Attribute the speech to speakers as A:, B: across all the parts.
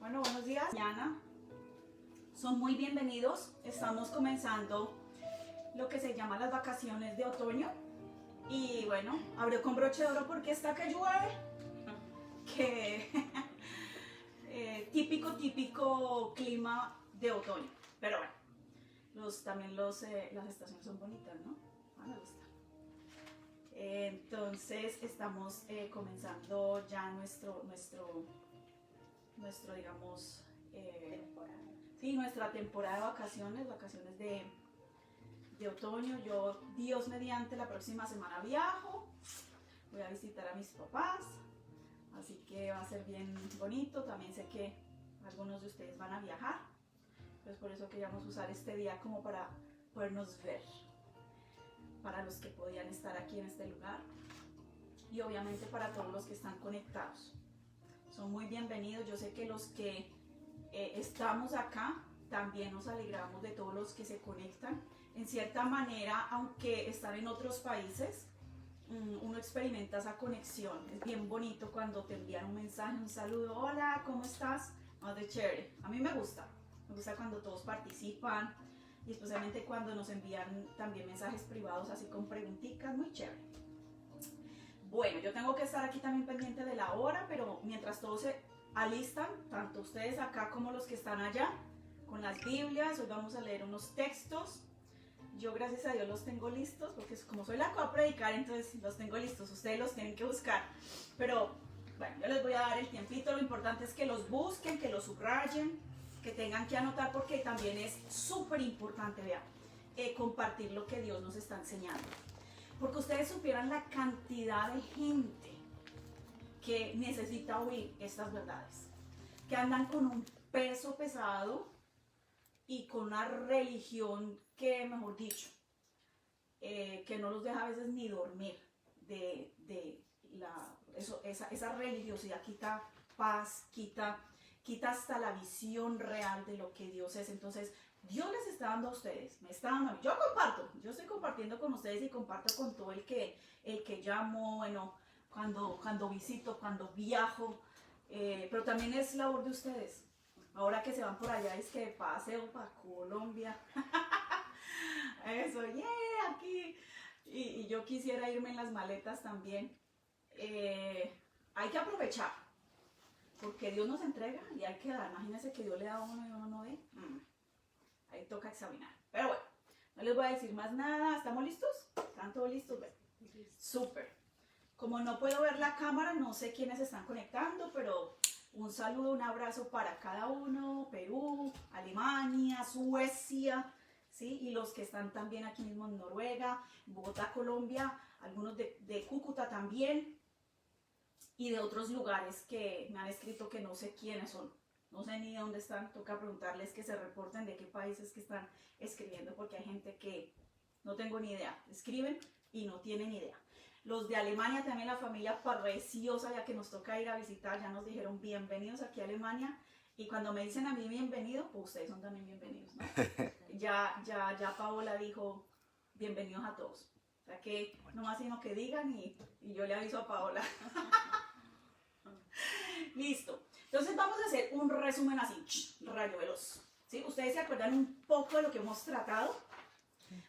A: Bueno, buenos días. Mañana son muy bienvenidos. Estamos comenzando lo que se llama las vacaciones de otoño. Y bueno, abrió con broche de oro porque está que llueve. Que típico clima de otoño. Pero bueno, también las estaciones son bonitas, ¿no? Me gusta. Entonces estamos comenzando ya nuestro digamos, sí, nuestra temporada de vacaciones de otoño. Yo, Dios mediante, la próxima semana viajo, voy a visitar a mis papás, así que va a ser bien bonito. También sé que algunos de ustedes van a viajar, pues por eso queríamos usar este día como para podernos ver, para los que podían estar aquí en este lugar y obviamente para todos los que están conectados. Son muy bienvenidos. Yo sé que los que estamos acá también nos alegramos de todos los que se conectan. En cierta manera, aunque están en otros países, uno experimenta esa conexión. Es bien bonito cuando te envían un mensaje, un saludo, hola, ¿cómo estás? Más de chévere. A mí me gusta cuando todos participan y especialmente cuando nos envían también mensajes privados así con preguntitas, muy chévere. Bueno, yo tengo que estar aquí también pendiente de la hora, pero mientras todos se alistan, tanto ustedes acá como los que están allá, con las Biblias, hoy vamos a leer unos textos. Yo gracias a Dios los tengo listos, porque como soy la que va a predicar, entonces los tengo listos, ustedes los tienen que buscar. Pero bueno, yo les voy a dar el tiempito, lo importante es que los busquen, que los subrayen, que tengan que anotar, porque también es súper importante, vean, compartir lo que Dios nos está enseñando. Porque ustedes supieran la cantidad de gente que necesita oír estas verdades, que andan con un peso pesado y con una religión que, mejor dicho, que no los deja a veces ni dormir. Esa religiosidad quita paz, quita hasta la visión real de lo que Dios es. Entonces, Dios les está dando a ustedes, me está dando a mí. Yo comparto, yo estoy compartiendo con ustedes y comparto con todo el que llamo, bueno, cuando visito, cuando viajo, pero también es labor de ustedes. Ahora que se van por allá, es que paseo para Colombia. Eso, yeah, aquí. Y yo quisiera irme en las maletas también. Hay que aprovechar, porque Dios nos entrega y hay que dar. Imagínense que Dios le da a uno y uno no ve. Ahí toca examinar. Pero bueno, no les voy a decir más nada. ¿Estamos listos? ¿Están todos listos? Bueno, súper. Como no puedo ver la cámara, no sé quiénes están conectando, pero un saludo, un abrazo para cada uno. Perú, Alemania, Suecia, ¿sí? Y los que están también aquí mismo en Noruega, Bogotá, Colombia, algunos de Cúcuta también, y de otros lugares que me han escrito que no sé quiénes son. No sé ni dónde están, toca preguntarles que se reporten de qué países que están escribiendo, porque hay gente que no tengo ni idea, escriben y no tienen idea. Los de Alemania también, la familia preciosa, ya que nos toca ir a visitar, ya nos dijeron bienvenidos aquí a Alemania, y cuando me dicen a mí bienvenido, pues ustedes son también bienvenidos, ¿no? Ya Paola dijo bienvenidos a todos, o sea que no más sino que digan y yo le aviso a Paola. Listo. Entonces vamos a hacer un resumen así, rayo veloz, ¿sí? ¿Ustedes se acuerdan un poco de lo que hemos tratado?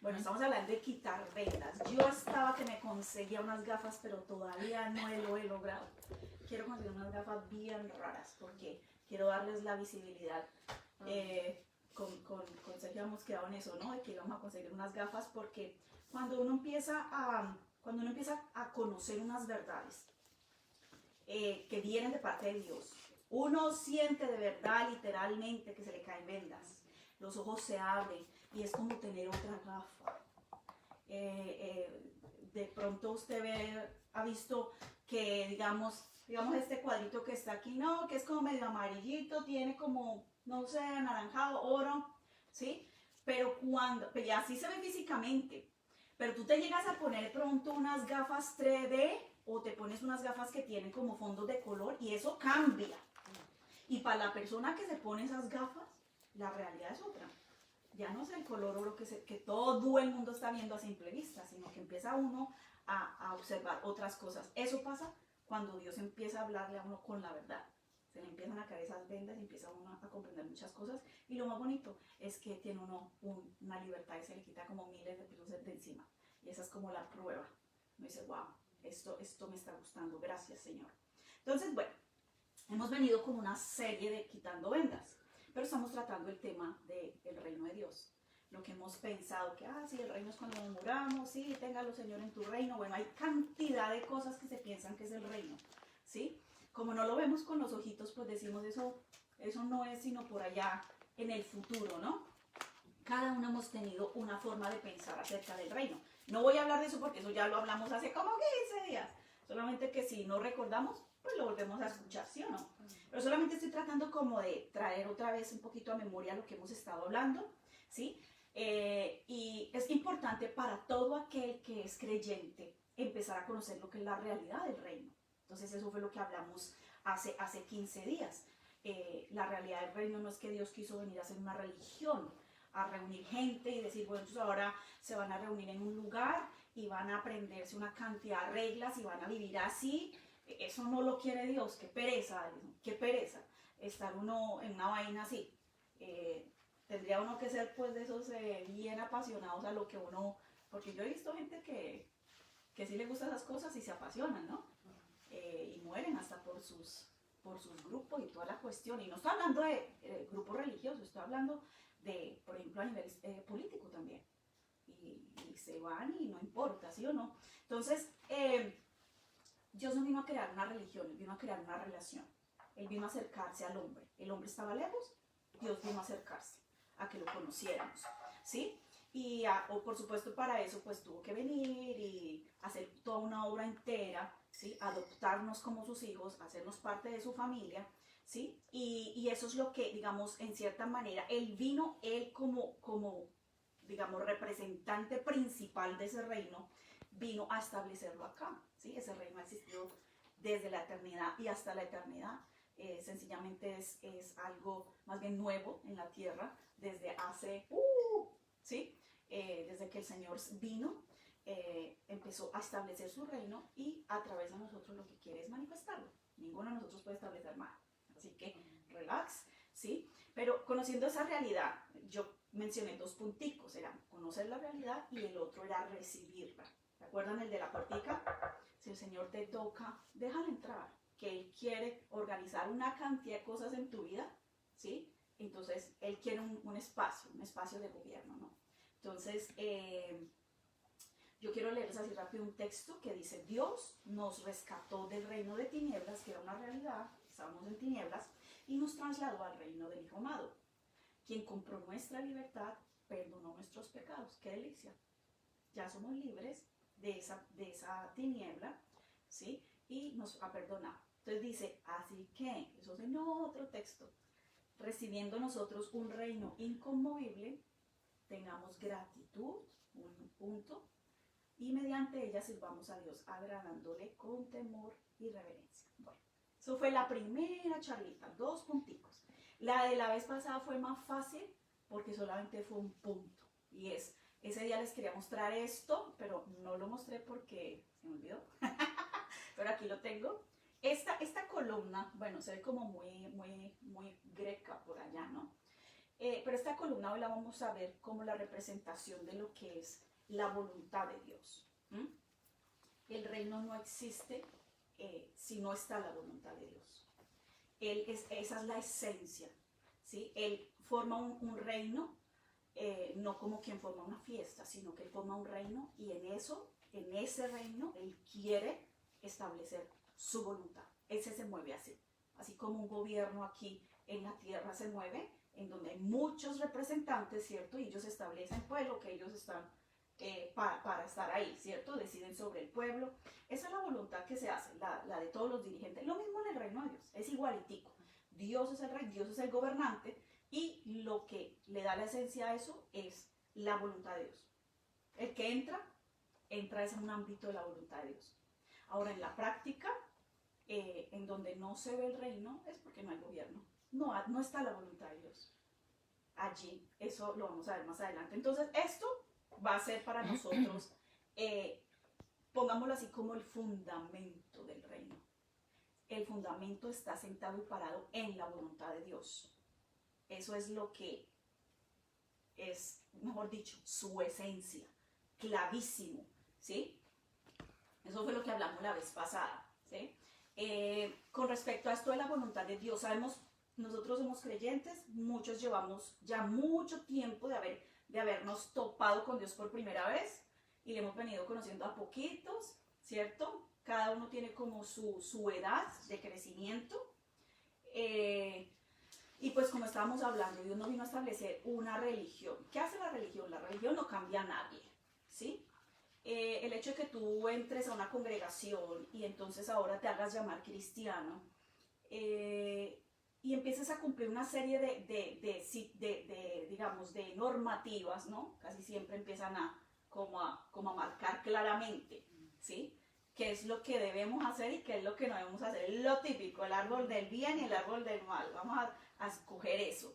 A: Bueno, estamos hablando de quitar vendas. Yo estaba que me conseguía unas gafas, pero todavía no lo he logrado. Quiero conseguir unas gafas bien raras, porque quiero darles la visibilidad. Con Sergio hemos quedado en eso, ¿no? De que íbamos a conseguir unas gafas, porque cuando uno empieza a conocer unas verdades que vienen de parte de Dios, uno siente de verdad, literalmente, que se le caen vendas, los ojos se abren y es como tener otra gafa. De pronto usted ha visto que, digamos este cuadrito que está aquí, no, que es como medio amarillito, tiene como, no sé, anaranjado, oro, ¿sí? Pero y así se ve físicamente, pero tú te llegas a poner de pronto unas gafas 3D o te pones unas gafas que tienen como fondos de color y eso cambia. Y para la persona que se pone esas gafas, la realidad es otra. Ya no es el color oro que todo el mundo está viendo a simple vista, sino que empieza uno a observar otras cosas. Eso pasa cuando Dios empieza a hablarle a uno con la verdad. te le empiezan a caer esas vendas y empieza uno a comprender muchas cosas. Y lo más bonito es que tiene uno una libertad y se le quita como miles de pesos de encima. Y esa es como la prueba. Uno dice, wow, esto me está gustando, gracias Señor. Entonces, bueno, hemos venido con una serie de quitando vendas, pero estamos tratando el tema del reino de Dios. Lo que hemos pensado que, sí, el reino es cuando nos muramos, sí, téngalo Señor en tu reino. Bueno, hay cantidad de cosas que se piensan que es el reino, ¿sí? Como no lo vemos con los ojitos, pues decimos eso no es sino por allá en el futuro, ¿no? Cada uno hemos tenido una forma de pensar acerca del reino. No voy a hablar de eso porque eso ya lo hablamos hace como 15 días. Solamente que si no recordamos, pues lo volvemos a escuchar, ¿sí o no? Pero solamente estoy tratando como de traer otra vez un poquito a memoria lo que hemos estado hablando, ¿sí? Y es importante para todo aquel que es creyente empezar a conocer lo que es la realidad del reino. Entonces eso fue lo que hablamos hace 15 días. La realidad del reino no es que Dios quiso venir a hacer una religión, a reunir gente y decir, bueno, entonces ahora se van a reunir en un lugar y van a aprenderse una cantidad de reglas y van a vivir así. Eso no lo quiere Dios. Qué pereza, qué pereza estar uno en una vaina así. Tendría uno que ser pues de esos bien apasionados a lo que uno, porque yo he visto gente que sí le gustan esas cosas y se apasionan, ¿no? Y mueren hasta por sus grupos y toda la cuestión. Y no estoy hablando de grupos religiosos, estoy hablando de, por ejemplo, a nivel político también. Y se van y no importa, ¿sí o no? Entonces, Dios no vino a crear una religión, Él vino a crear una relación. Él vino a acercarse al hombre. El hombre estaba lejos, Dios vino a acercarse, a que lo conociéramos, ¿sí? Y por supuesto para eso pues tuvo que venir y hacer toda una obra entera, ¿sí? Adoptarnos como sus hijos, hacernos parte de su familia, ¿sí? Y eso es lo que, digamos, en cierta manera, él como digamos, representante principal de ese reino, vino a establecerlo acá, ¿sí? Ese reino ha existido desde la eternidad y hasta la eternidad. Sencillamente es algo más bien nuevo en la tierra desde hace, ¿sí? Desde que el Señor vino, empezó a establecer su reino y a través de nosotros lo que quiere es manifestarlo. Ninguno de nosotros puede establecer nada. Así que relax, ¿sí? Pero conociendo esa realidad, yo mencioné 2 punticos, era conocer la realidad y el otro era recibirla. ¿Se acuerdan el de la puertica? Si el Señor te toca, déjalo entrar, que Él quiere organizar una cantidad de cosas en tu vida, ¿sí? Entonces, Él quiere un espacio de gobierno, ¿no? Entonces, yo quiero leerles así rápido un texto que dice, Dios nos rescató del reino de tinieblas, que era una realidad, estábamos en tinieblas, y nos trasladó al reino del Hijo amado, quien compró nuestra libertad, perdonó nuestros pecados. ¡Qué delicia! Ya somos libres de esa tiniebla, ¿sí? Y nos ha perdonado. Entonces dice, así que, eso es en otro texto, recibiendo nosotros un reino inconmovible, tengamos gratitud, un punto, y mediante ella sirvamos a Dios, agradándole con temor y reverencia. Bueno, eso fue la primera charlita, 2 punticos. La de la vez pasada fue más fácil porque solamente fue un punto. Y ese día les quería mostrar esto, pero no lo mostré porque se me olvidó. Pero aquí lo tengo. Esta columna, bueno, se ve como muy greca por allá, ¿no? Pero esta columna hoy la vamos a ver como la representación de lo que es la voluntad de Dios. El reino no existe si no está la voluntad de Dios. Esa es la esencia, ¿sí? Él forma un reino, no como quien forma una fiesta, sino que Él forma un reino y en ese reino Él quiere establecer su voluntad. Ese se mueve así como un gobierno aquí en la tierra se mueve, en donde hay muchos representantes, ¿cierto? Y ellos establecen pues lo que ellos están para estar ahí, ¿cierto? Deciden sobre el pueblo. Esa es la voluntad que se hace, la de todos los dirigentes. Lo mismo en el reino de Dios, es igualitico. Dios es el rey, Dios es el gobernante y lo que le da la esencia a eso es la voluntad de Dios. El que entra es en un ámbito de la voluntad de Dios. Ahora, en la práctica, en donde no se ve el reino, es porque no hay gobierno. No está la voluntad de Dios. Allí, eso lo vamos a ver más adelante. Entonces, esto va a ser para nosotros, pongámoslo así, como el fundamento del reino. el fundamento está sentado y parado en la voluntad de Dios. Eso es lo que es, mejor dicho, su esencia, clavísimo, ¿sí? Eso fue lo que hablamos la vez pasada, ¿sí? Con respecto a esto de la voluntad de Dios, sabemos, nosotros somos creyentes, muchos llevamos ya mucho tiempo de habernos topado con Dios por primera vez y le hemos venido conociendo a poquitos, ¿cierto? Cada uno tiene como su edad de crecimiento. Y pues como estábamos hablando, Dios no vino a establecer una religión. ¿Qué hace la religión? La religión no cambia a nadie, ¿sí? El hecho de que tú entres a una congregación y entonces ahora te hagas llamar cristiano y empieces a cumplir una serie digamos, de normativas, ¿no? Casi siempre empiezan como a marcar claramente, ¿sí? Qué es lo que debemos hacer y qué es lo que no debemos hacer. Lo típico, el árbol del bien y el árbol del mal. Vamos a escoger eso.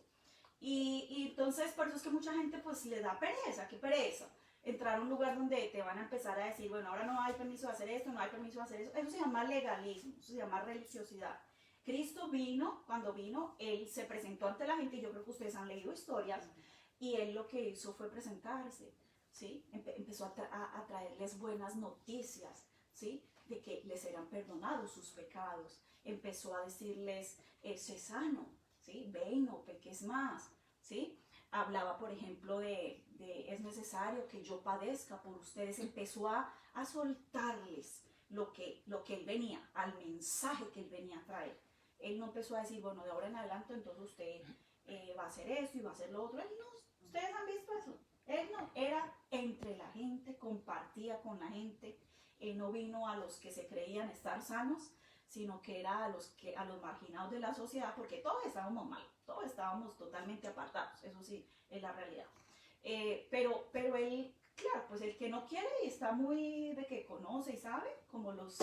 A: Y entonces por eso es que mucha gente pues le da pereza. ¿Qué pereza? Entrar a un lugar donde te van a empezar a decir, bueno, ahora no hay permiso de hacer esto, no hay permiso de hacer eso. Eso se llama legalismo, eso se llama religiosidad. Cristo vino, cuando vino, Él se presentó ante la gente, y yo creo que ustedes han leído historias, y Él lo que hizo fue presentarse, ¿sí? Empezó a traerles buenas noticias, ¿sí? De que les eran perdonados sus pecados. Empezó a decirles, sé sano, ¿sí? Ve y no peques más, ¿sí? Hablaba, por ejemplo, de es necesario que yo padezca por ustedes. Empezó a soltarles lo que Él venía, al mensaje que Él venía a traer. Él no empezó a decir, bueno, de ahora en adelante entonces usted va a hacer esto y va a hacer lo otro. Él no, ustedes han visto eso. Él no, era entre la gente, compartía con la gente. Él no vino a los que se creían estar sanos, sino que era a los marginados de la sociedad, porque todos estábamos mal, todos estábamos totalmente apartados, eso sí, es la realidad. Pero él, claro, pues el que no quiere y está muy de que conoce y sabe, como los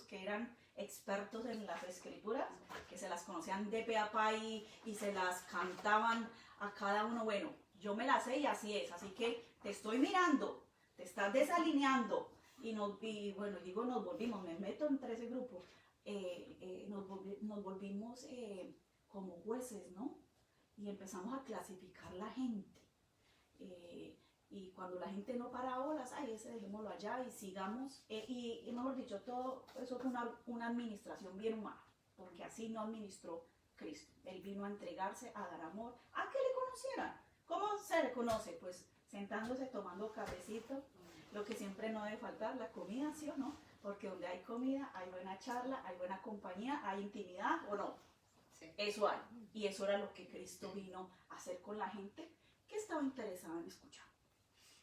A: que eran expertos en las escrituras, que se las conocían de pe a pa y se las cantaban a cada uno, bueno, yo me las sé y así es, así que te estoy mirando, te estás desalineando. Y bueno, digo, nos volvimos, me meto entre ese grupo, nos volvimos como jueces, ¿no? Y empezamos a clasificar la gente. Y cuando la gente no para bolas, ay, ese dejémoslo allá y sigamos. Y mejor dicho, todo eso fue una administración bien humana, porque así no administró Cristo. Él vino a entregarse, a dar amor, a que le conocieran. ¿Cómo se le conoce? Pues sentándose, tomando cafecito. Lo que siempre no debe faltar, la comida, ¿sí o no? Porque donde hay comida, hay buena charla, hay buena compañía, hay intimidad, ¿o no? Sí. Eso hay. Y eso era lo que Cristo vino a hacer con la gente que estaba interesada en escuchar.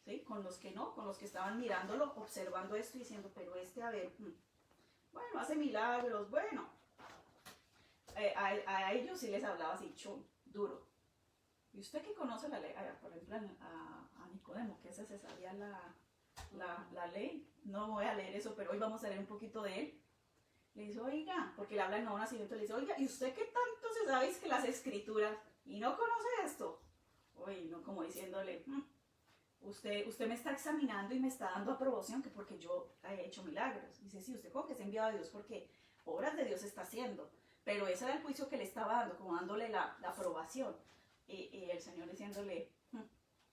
A: ¿Sí? Con los que no, con los que estaban mirándolo, observando esto y diciendo, pero a ver, bueno, hace milagros, bueno. A ellos sí les hablaba así, duro. Y usted que conoce la ley, por ejemplo, a Nicodemo, que ese se sabía la ley, no voy a leer eso, pero hoy vamos a leer un poquito de él. Le dice, oiga, porque le habla en nuevo nacimiento, le dice, oiga, ¿y usted qué tanto se sabe que las escrituras y no conoce esto? Oye, no, como diciéndole, usted me está examinando y me está dando aprobación que porque yo he hecho milagros. Dice, sí, usted como que es enviado a Dios porque obras de Dios está haciendo, pero ese era el juicio que le estaba dando, como dándole la aprobación. Y el Señor diciéndole,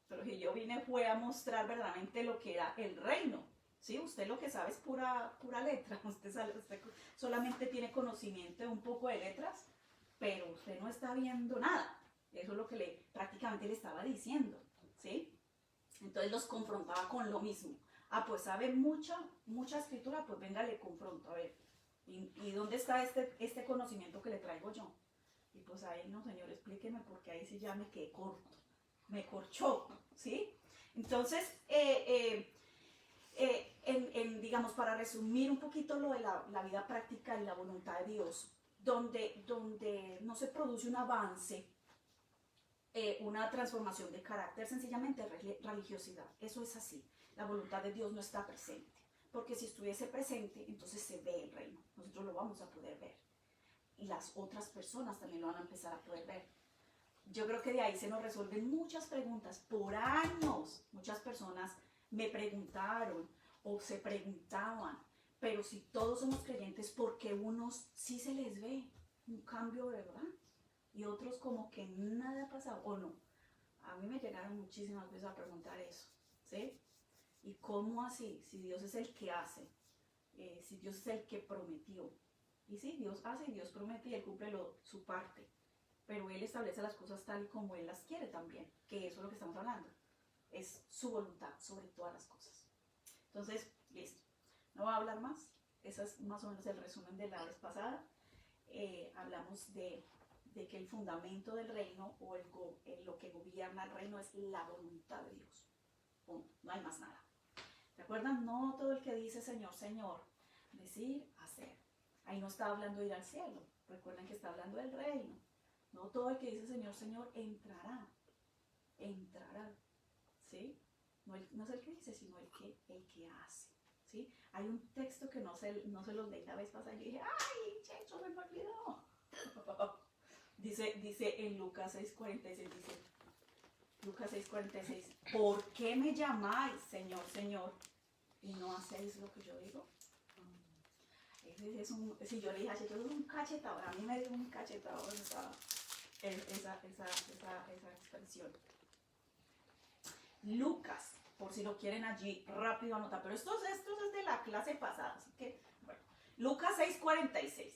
A: pero que yo vine fue a mostrar verdaderamente lo que era el reino. ¿Sí? Usted lo que sabe es pura letra. Usted solamente tiene conocimiento de un poco de letras, pero usted no está viendo nada. Eso es lo que prácticamente le estaba diciendo. ¿Sí? Entonces los confrontaba con lo mismo. Ah, pues sabe mucha escritura, pues venga, le confronto. A ver, ¿y dónde está este conocimiento que le traigo yo? Y pues ahí, no, Señor, explíqueme, porque ahí sí ya me quedé corto. Me corchó, ¿sí? Entonces, digamos, para resumir un poquito lo de la vida práctica y la voluntad de Dios, donde no se produce un avance, una transformación de carácter, sencillamente religiosidad. Eso es así. La voluntad de Dios no está presente, porque si estuviese presente, entonces se ve el reino. Nosotros lo vamos a poder ver. Y las otras personas también lo van a empezar a poder ver. Yo creo que de ahí se nos resuelven muchas preguntas. Por años, muchas personas me preguntaron o se preguntaban, Pero si todos somos creyentes, porque unos sí se les ve un cambio, ¿verdad? Y otros como que nada ha pasado, o no. A mí me llegaron muchísimas veces a preguntar eso, ¿sí? ¿Y cómo así? Si Dios es el que hace, si Dios es el que prometió. Y sí, Dios hace y Dios promete y Él cumple su parte. Pero Él establece las cosas tal y como Él las quiere también, que eso es lo que estamos hablando. Es su voluntad sobre todas las cosas. Entonces, listo. No voy a hablar más. Ese es más o menos el resumen de la vez pasada. Hablamos de que el fundamento del reino o lo que gobierna el reino es la voluntad de Dios. Punto. No hay más nada. ¿Se acuerdan? No todo el que dice Señor, Señor, decir, hacer. Ahí no está hablando de ir al cielo. Recuerden que está hablando del reino. No todo el que dice Señor, Señor entrará. Entrará. ¿Sí? No es el que dice, sino el que hace. ¿Sí? Hay un texto que no se los leí la vez pasada y dije, ¡ay, Checho, se me olvidó! dice en Lucas 6:46, dice, Lucas 6:46, ¿por qué me llamáis Señor, Señor, y no hacéis lo que yo digo? Si yo le dije a Checho, es un cachetador, a mí me dio un cachetador esa expresión. Lucas, por si lo quieren allí rápido anotar, pero esto es de la clase pasada, así que, bueno, Lucas 6:46,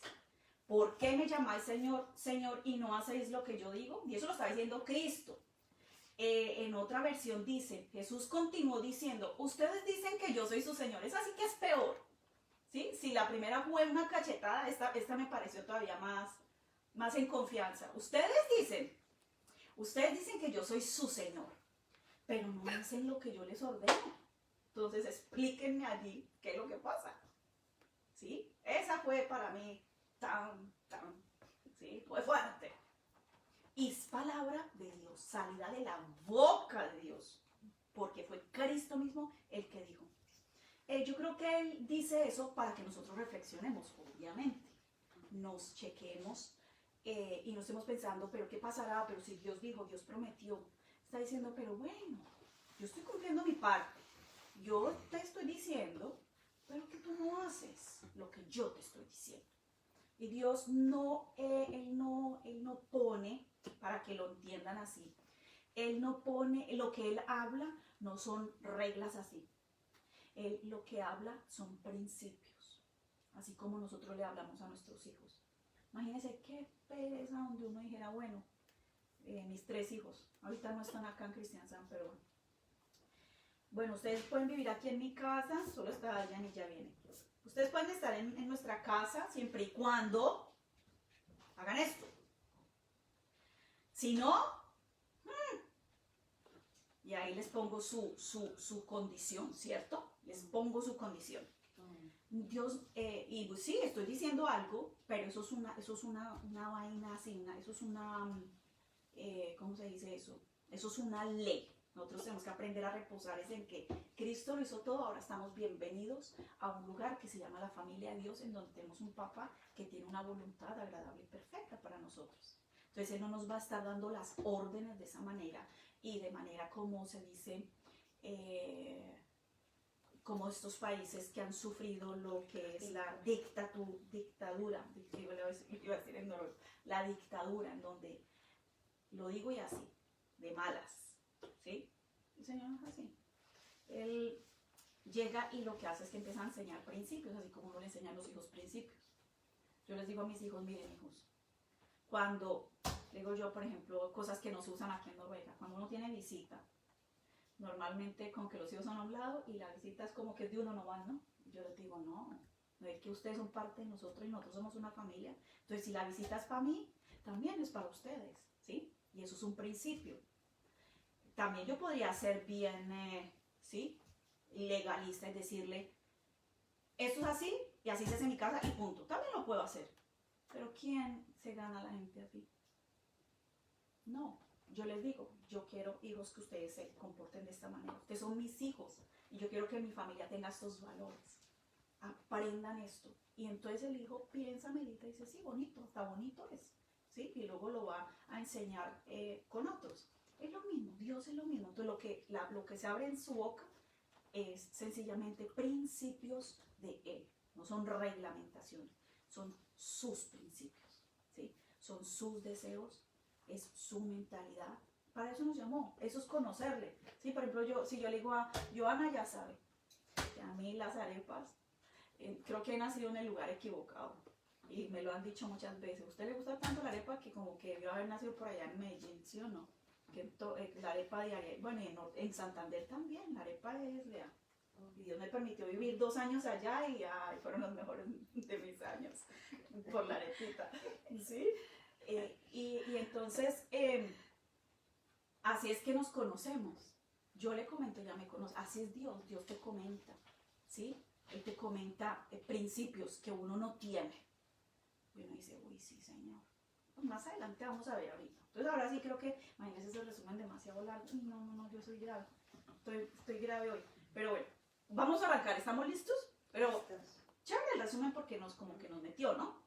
A: ¿por qué me llamáis Señor, Señor, y no hacéis lo que yo digo? Y eso lo está diciendo Cristo. En otra versión dice, Jesús continuó diciendo, ustedes dicen que yo soy su Señor, es así que es peor, ¿sí? Si la primera fue una cachetada, esta me pareció todavía más en confianza. Ustedes dicen que yo soy su Señor, pero no hacen lo que yo les ordeno. Entonces explíquenme allí qué es lo que pasa. ¿Sí? Esa fue para mí ¿sí? Fue fuerte. Y es palabra de Dios, salida de la boca de Dios, porque fue Cristo mismo el que dijo. Yo creo que Él dice eso para que nosotros reflexionemos, obviamente. Nos chequemos y no estemos pensando, pero ¿qué pasará? Pero si Dios dijo, Dios prometió. Está diciendo, pero bueno, yo estoy cumpliendo mi parte. Yo te estoy diciendo, pero que tú no haces lo que yo te estoy diciendo. Y Dios Él no pone, para que lo entiendan así, Él no pone, lo que Él habla no son reglas así. Él lo que habla son principios, así como nosotros le hablamos a nuestros hijos. Imagínense qué pereza donde uno dijera, bueno, mis 3 hijos, ahorita no están acá en Cristianzán, pero bueno, ustedes pueden vivir aquí en mi casa, solo está Dayan y ya viene. Ustedes pueden estar en nuestra casa siempre y cuando hagan esto. Si no, y ahí les pongo su condición, ¿cierto? Les pongo su condición. Dios, y pues sí, estoy diciendo algo, pero eso es una vaina así, eso es una, ¿cómo se dice eso? Eso es una ley. Nosotros tenemos que aprender a reposar en que Cristo lo hizo todo. Ahora estamos bienvenidos a un lugar que se llama la familia de Dios, en donde tenemos un papá que tiene una voluntad agradable y perfecta para nosotros. Entonces Él no nos va a estar dando las órdenes de esa manera y de manera como se dice, como estos países que han sufrido lo que es la dictadura, iba a decir en noruego, la dictadura, en donde lo digo y así, de malas, ¿sí? El Señor no es así. Él llega y lo que hace es que empieza a enseñar principios, así como uno le enseña a los hijos principios. Yo les digo a mis hijos, miren hijos, cuando, digo yo, por ejemplo, cosas que no se usan aquí en Noruega, cuando uno tiene visita, normalmente como que los hijos son a un lado y la visita es como que de uno no van, ¿no? Yo les digo, no es que ustedes son parte de nosotros y nosotros somos una familia. Entonces, si la visita es para mí, también es para ustedes, ¿sí? Y eso es un principio. También yo podría ser bien, ¿sí? Legalista y decirle, esto es así y así se hace en mi casa y punto. También lo puedo hacer. Pero ¿quién se gana a la gente así? No. Yo les digo, yo quiero hijos que ustedes se comporten de esta manera. Ustedes son mis hijos y yo quiero que mi familia tenga estos valores. Aprendan esto. Y entonces el hijo piensa, medita y dice, sí, bonito, está bonito es. ¿Sí? Y luego lo va a enseñar con otros. Es lo mismo, Dios es lo mismo. Entonces lo que se abre en su boca es sencillamente principios de Él. no son reglamentaciones, son sus principios, ¿sí? Son sus deseos, es su mentalidad. Para eso nos llamó, eso es conocerle. ¿Sí? Por ejemplo, si yo le digo a Joana, ya sabe, que a mí las arepas, creo que he nacido en el lugar equivocado. Y me lo han dicho muchas veces. ¿A usted le gusta tanto la arepa que como que debió haber nacido por allá en Medellín, ¿sí o no? Que la arepa diaria, bueno, en Santander también, la arepa es real. Y Dios me permitió vivir 2 años allá y ay, fueron los mejores de mis años por la arepita. ¿Sí? Y entonces, así es que nos conocemos. Yo le comento, ya me conoce. Así es Dios, Dios te comenta. ¿Sí? Él te comenta principios que uno no tiene. Y uno dice, uy, sí, Señor. Pues más adelante vamos a ver ahorita. Entonces ahora sí creo que, imagínense, ese resumen demasiado largo. No, yo soy grave. Estoy grave hoy. Pero bueno, vamos a arrancar. ¿Estamos listos? Pero chévere el resumen porque como que nos metió, ¿no?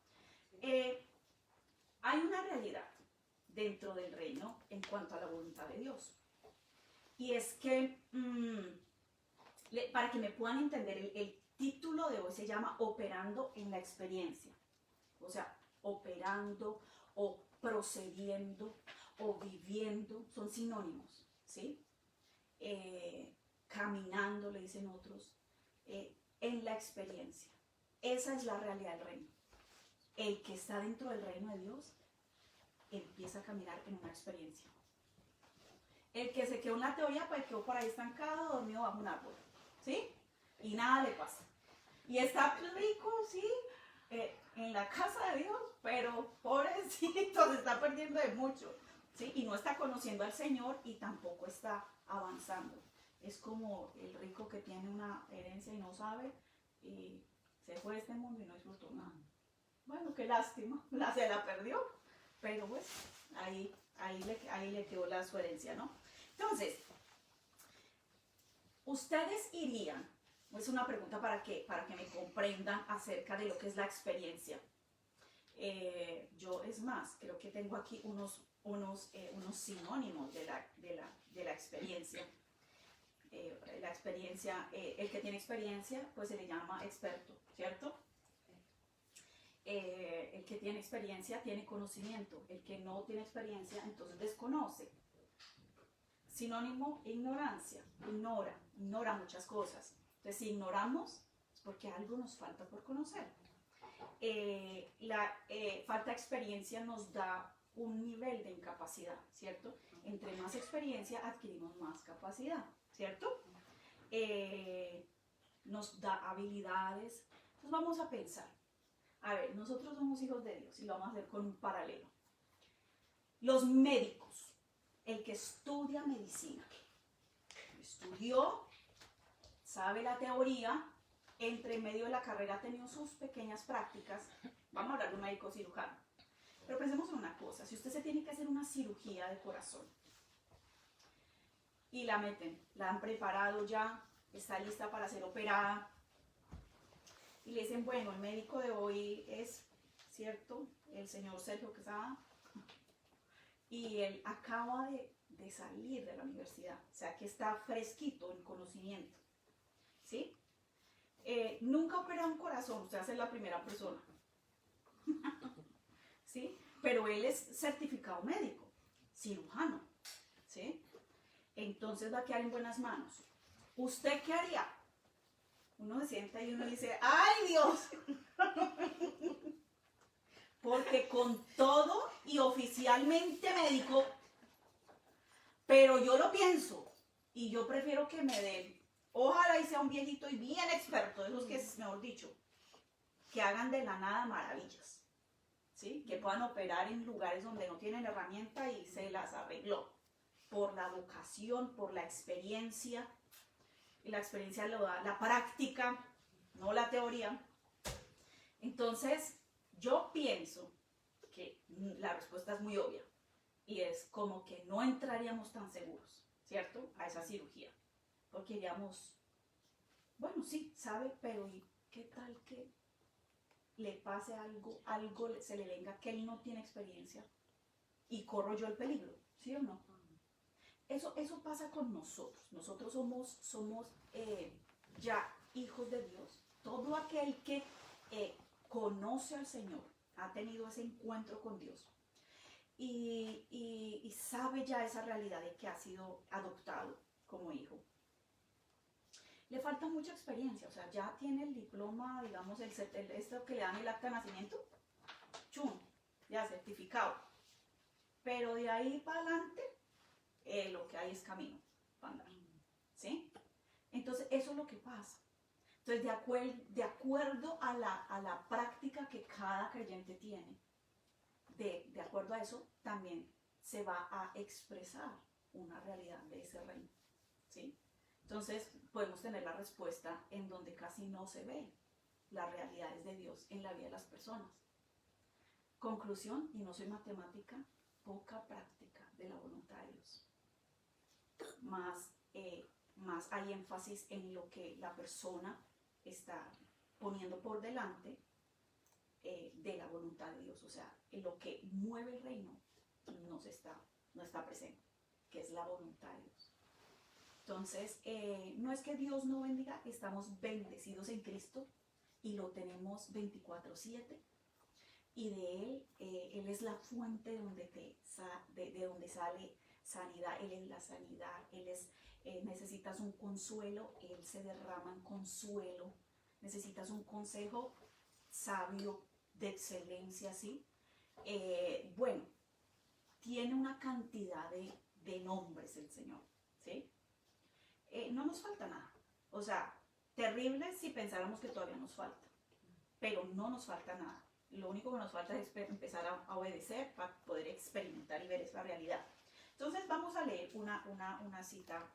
A: Hay una realidad dentro del reino en cuanto a la voluntad de Dios. Y es que, para que me puedan entender, el título de hoy se llama Operando en la experiencia. O sea, operando o procediendo o viviendo, son sinónimos, ¿sí? Caminando, le dicen otros, en la experiencia. Esa es la realidad del reino. El que está dentro del reino de Dios empieza a caminar en una experiencia. El que se quedó en la teoría, pues quedó por ahí estancado, dormido bajo un árbol, ¿sí? Y nada le pasa. Y está rico, ¿sí? En la casa de Dios, pero pobrecito, se está perdiendo de mucho, ¿sí? Y no está conociendo al Señor y tampoco está avanzando. Es como el rico que tiene una herencia y no sabe, y se fue de este mundo y no disfrutó nada. Bueno, qué lástima, se la perdió, pero pues ahí le quedó su herencia, ¿no? Entonces, ustedes irían, es una pregunta para que me comprendan acerca de lo que es la experiencia. Yo, es más, creo que tengo aquí unos sinónimos de la experiencia. La experiencia, el que tiene experiencia, pues se le llama experto, ¿cierto? El que tiene experiencia tiene conocimiento, el que no tiene experiencia entonces desconoce. Sinónimo, ignorancia, ignora muchas cosas. Entonces, si ignoramos, es porque algo nos falta por conocer. Falta de experiencia nos da un nivel de incapacidad, ¿cierto? Entre más experiencia adquirimos más capacidad, ¿cierto? Nos da habilidades. Entonces vamos a pensar. A ver, nosotros somos hijos de Dios y lo vamos a hacer con un paralelo. Los médicos, el que estudia medicina, estudió, sabe la teoría, entre medio de la carrera ha tenido sus pequeñas prácticas. Vamos a hablar de un médico cirujano. Pero pensemos en una cosa, si usted se tiene que hacer una cirugía de corazón y la han preparado ya, está lista para ser operada, y le dicen, bueno, el médico de hoy es, ¿cierto?, el señor Sergio Quesada, y él acaba de salir de la universidad, o sea que está fresquito en conocimiento, ¿sí? Nunca opera un corazón, usted hace la primera persona, ¿sí? Pero él es certificado médico, cirujano, ¿sí? Entonces va a quedar en buenas manos. ¿Usted qué haría? Uno se sienta y uno dice, ¡ay, Dios! Porque con todo y oficialmente médico, pero yo lo pienso y yo prefiero que me den, ojalá y sea un viejito y bien experto, de esos que es, mejor dicho, que hagan de la nada maravillas, ¿sí? Que puedan operar en lugares donde no tienen herramienta y se las arregló, por la vocación, por la experiencia. Y la experiencia lo da la práctica, no la teoría. Entonces, yo pienso que la respuesta es muy obvia y es como que no entraríamos tan seguros, ¿cierto?, a esa cirugía. Porque diríamos, bueno, sí, sabe, pero ¿y qué tal que le pase algo se le venga que él no tiene experiencia y corro yo el peligro, ¿sí o no? Eso pasa con nosotros. Nosotros somos ya hijos de Dios. todo aquel que conoce al Señor, ha tenido ese encuentro con Dios y sabe ya esa realidad de que ha sido adoptado como hijo. Le falta mucha experiencia, o sea, ya tiene el diploma, digamos, esto que le dan el acta de nacimiento, chum, ya certificado. Pero de ahí para adelante, lo que hay es camino para andar, ¿sí? Entonces, eso es lo que pasa. Entonces, de acuerdo a la práctica que cada creyente tiene, de acuerdo a eso, también se va a expresar una realidad de ese reino, ¿sí? Entonces, podemos tener la respuesta en donde casi no se ve las realidades de Dios en la vida de las personas. Conclusión, y no soy matemática, poca práctica de la voluntad de Dios. Más hay énfasis en lo que la persona está poniendo por delante de la voluntad de Dios. O sea, en lo que mueve el reino no está presente, que es la voluntad de Dios. Entonces, no es que Dios no bendiga, estamos bendecidos en Cristo y lo tenemos 24/7. Y de Él es la fuente de donde sale sanidad. Él es la sanidad. Necesitas un consuelo, Él se derrama en consuelo. Necesitas un consejo sabio, de excelencia, ¿sí? Bueno, tiene una cantidad de nombres el Señor, ¿sí? No nos falta nada. O sea, terrible si pensáramos que todavía nos falta, pero no nos falta nada. Lo único que nos falta es empezar a obedecer para poder experimentar y ver esa realidad. Entonces vamos a leer una cita.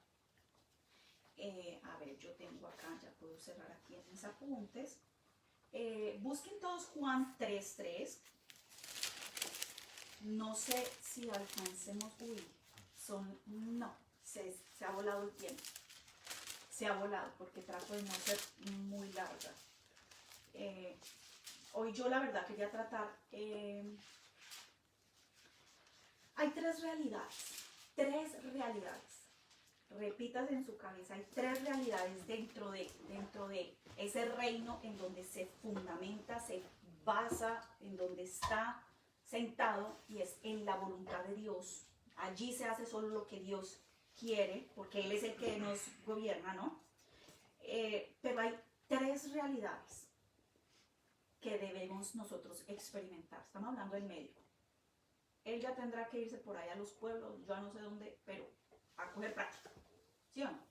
A: A ver, yo tengo acá, ya puedo cerrar aquí en mis apuntes. Busquen todos Juan 3:3. No sé si alcancemos. No, se ha volado el tiempo. Se ha volado porque trato de no ser muy larga. Hoy yo la verdad quería tratar, hay tres realidades, repítanse en su cabeza, hay tres realidades dentro de ese reino en donde se fundamenta, se basa, en donde está sentado, y es en la voluntad de Dios. Allí se hace solo lo que Dios quiere, porque Él es el que nos gobierna, ¿no? Pero hay tres realidades que debemos nosotros experimentar. Estamos hablando del médico. Él ya tendrá que irse por allá a los pueblos, yo no sé dónde, pero a coger práctica, ¿sí o no?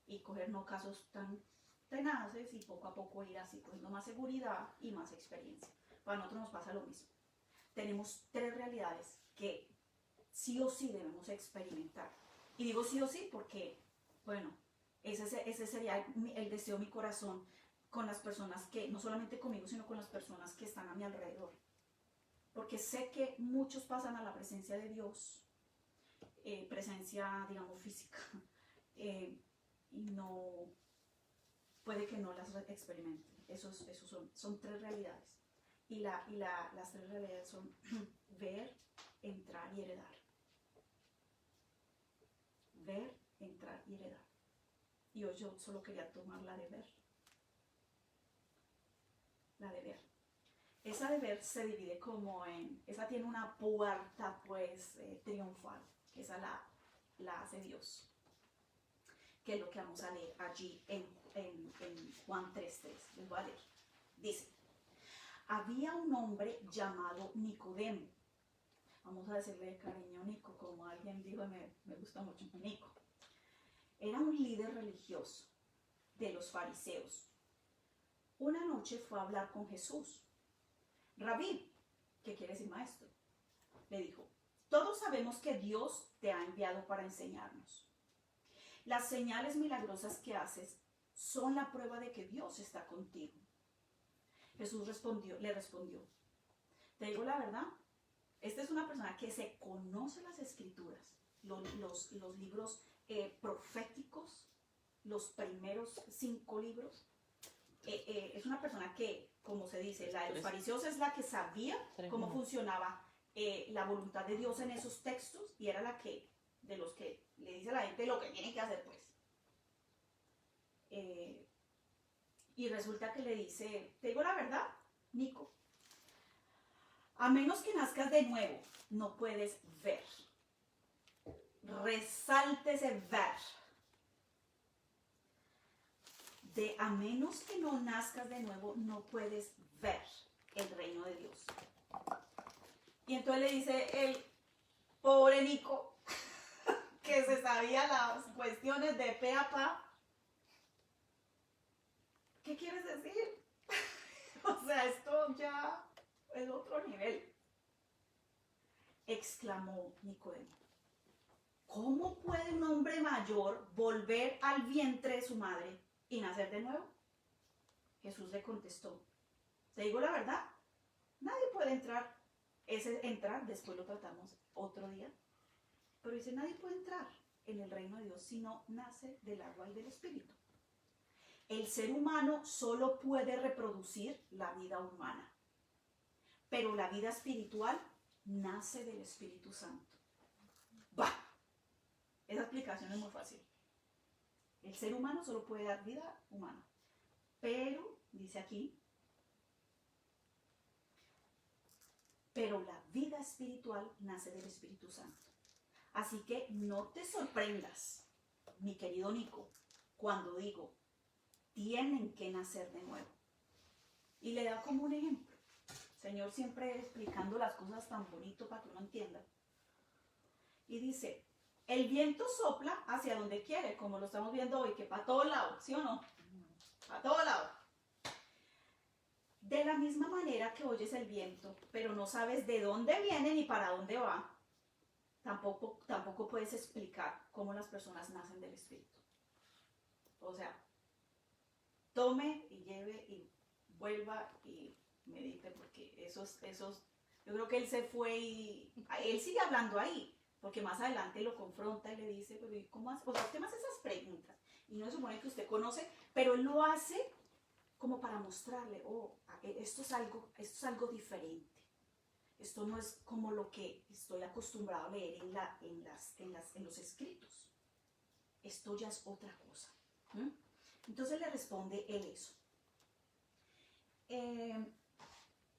A: Y coger no casos tan tenaces y poco a poco ir así, cogiendo más seguridad y más experiencia. Para nosotros nos pasa lo mismo. Tenemos tres realidades que sí o sí debemos experimentar. Y digo sí o sí porque, bueno, ese sería el deseo de mi corazón con las personas que, no solamente conmigo, sino con las personas que están a mi alrededor. Porque sé que muchos pasan a la presencia de Dios, presencia, digamos, física, y no, puede que no las experimenten. Esos son tres realidades. Y las tres realidades son ver, entrar y heredar. Ver, entrar y heredar. Y hoy yo solo quería tomar la de ver. La de ver. Esa de ver se divide como esa tiene una puerta pues triunfal. Esa la hace Dios. Que es lo que vamos a leer allí en Juan 3:3. Les voy a leer. Dice, había un hombre llamado Nicodemo. Vamos a decirle de cariño Nico, como alguien dijo, me gusta mucho Nico. Era un líder religioso de los fariseos. Una noche fue a hablar con Jesús. Rabí, ¿qué quiere decir maestro? Le dijo, todos sabemos que Dios te ha enviado para enseñarnos. Las señales milagrosas que haces son la prueba de que Dios está contigo. Jesús le respondió, te digo la verdad, esta es una persona que se conoce las escrituras, los libros proféticos, los primeros 5 libros. Es una persona que, como se dice, la de los fariseos es la que sabía cómo funcionaba la voluntad de Dios en esos textos, y era de los que le dice a la gente lo que tienen que hacer, pues. Y resulta que le dice, te digo la verdad, Nico, a menos que nazcas de nuevo, no puedes ver. Resalte ese ver. A menos que no nazcas de nuevo, no puedes ver el reino de Dios. Y entonces le dice el pobre Nico, que se sabía las cuestiones de pe a pa. ¿Qué quieres decir? O sea, esto ya es otro nivel. Exclamó Nicodemo. ¿Cómo puede un hombre mayor volver al vientre de su madre y nacer de nuevo? Jesús le contestó, te digo la verdad, nadie puede entrar. Ese entrar, después lo tratamos otro día, pero dice, nadie puede entrar en el reino de Dios si no nace del agua y del espíritu. El ser humano solo puede reproducir la vida humana, pero la vida espiritual nace del Espíritu Santo. ¡Bah! Esa explicación es muy fácil. El ser humano solo puede dar vida humana, pero, dice aquí, pero la vida espiritual nace del Espíritu Santo. Así que no te sorprendas, mi querido Nico, cuando digo, tienen que nacer de nuevo. Y le da como un ejemplo. Señor siempre explicando las cosas tan bonito para que uno entienda. Y dice, el viento sopla hacia donde quiere, como lo estamos viendo hoy, que para todos lados, ¿sí o no? Para todos lados. De la misma manera que oyes el viento, pero no sabes de dónde viene ni para dónde va, tampoco puedes explicar cómo las personas nacen del Espíritu. O sea, tome y lleve y vuelva y medite, porque esos, yo creo que él se fue y él sigue hablando ahí, porque más adelante lo confronta y le dice, pero ¿cómo hace? O sea, usted me hace esas preguntas y no se supone que usted conoce, pero él lo hace como para mostrarle, esto es algo diferente. Esto no es como lo que estoy acostumbrado a leer en los escritos. Esto ya es otra cosa. Entonces le responde él eso.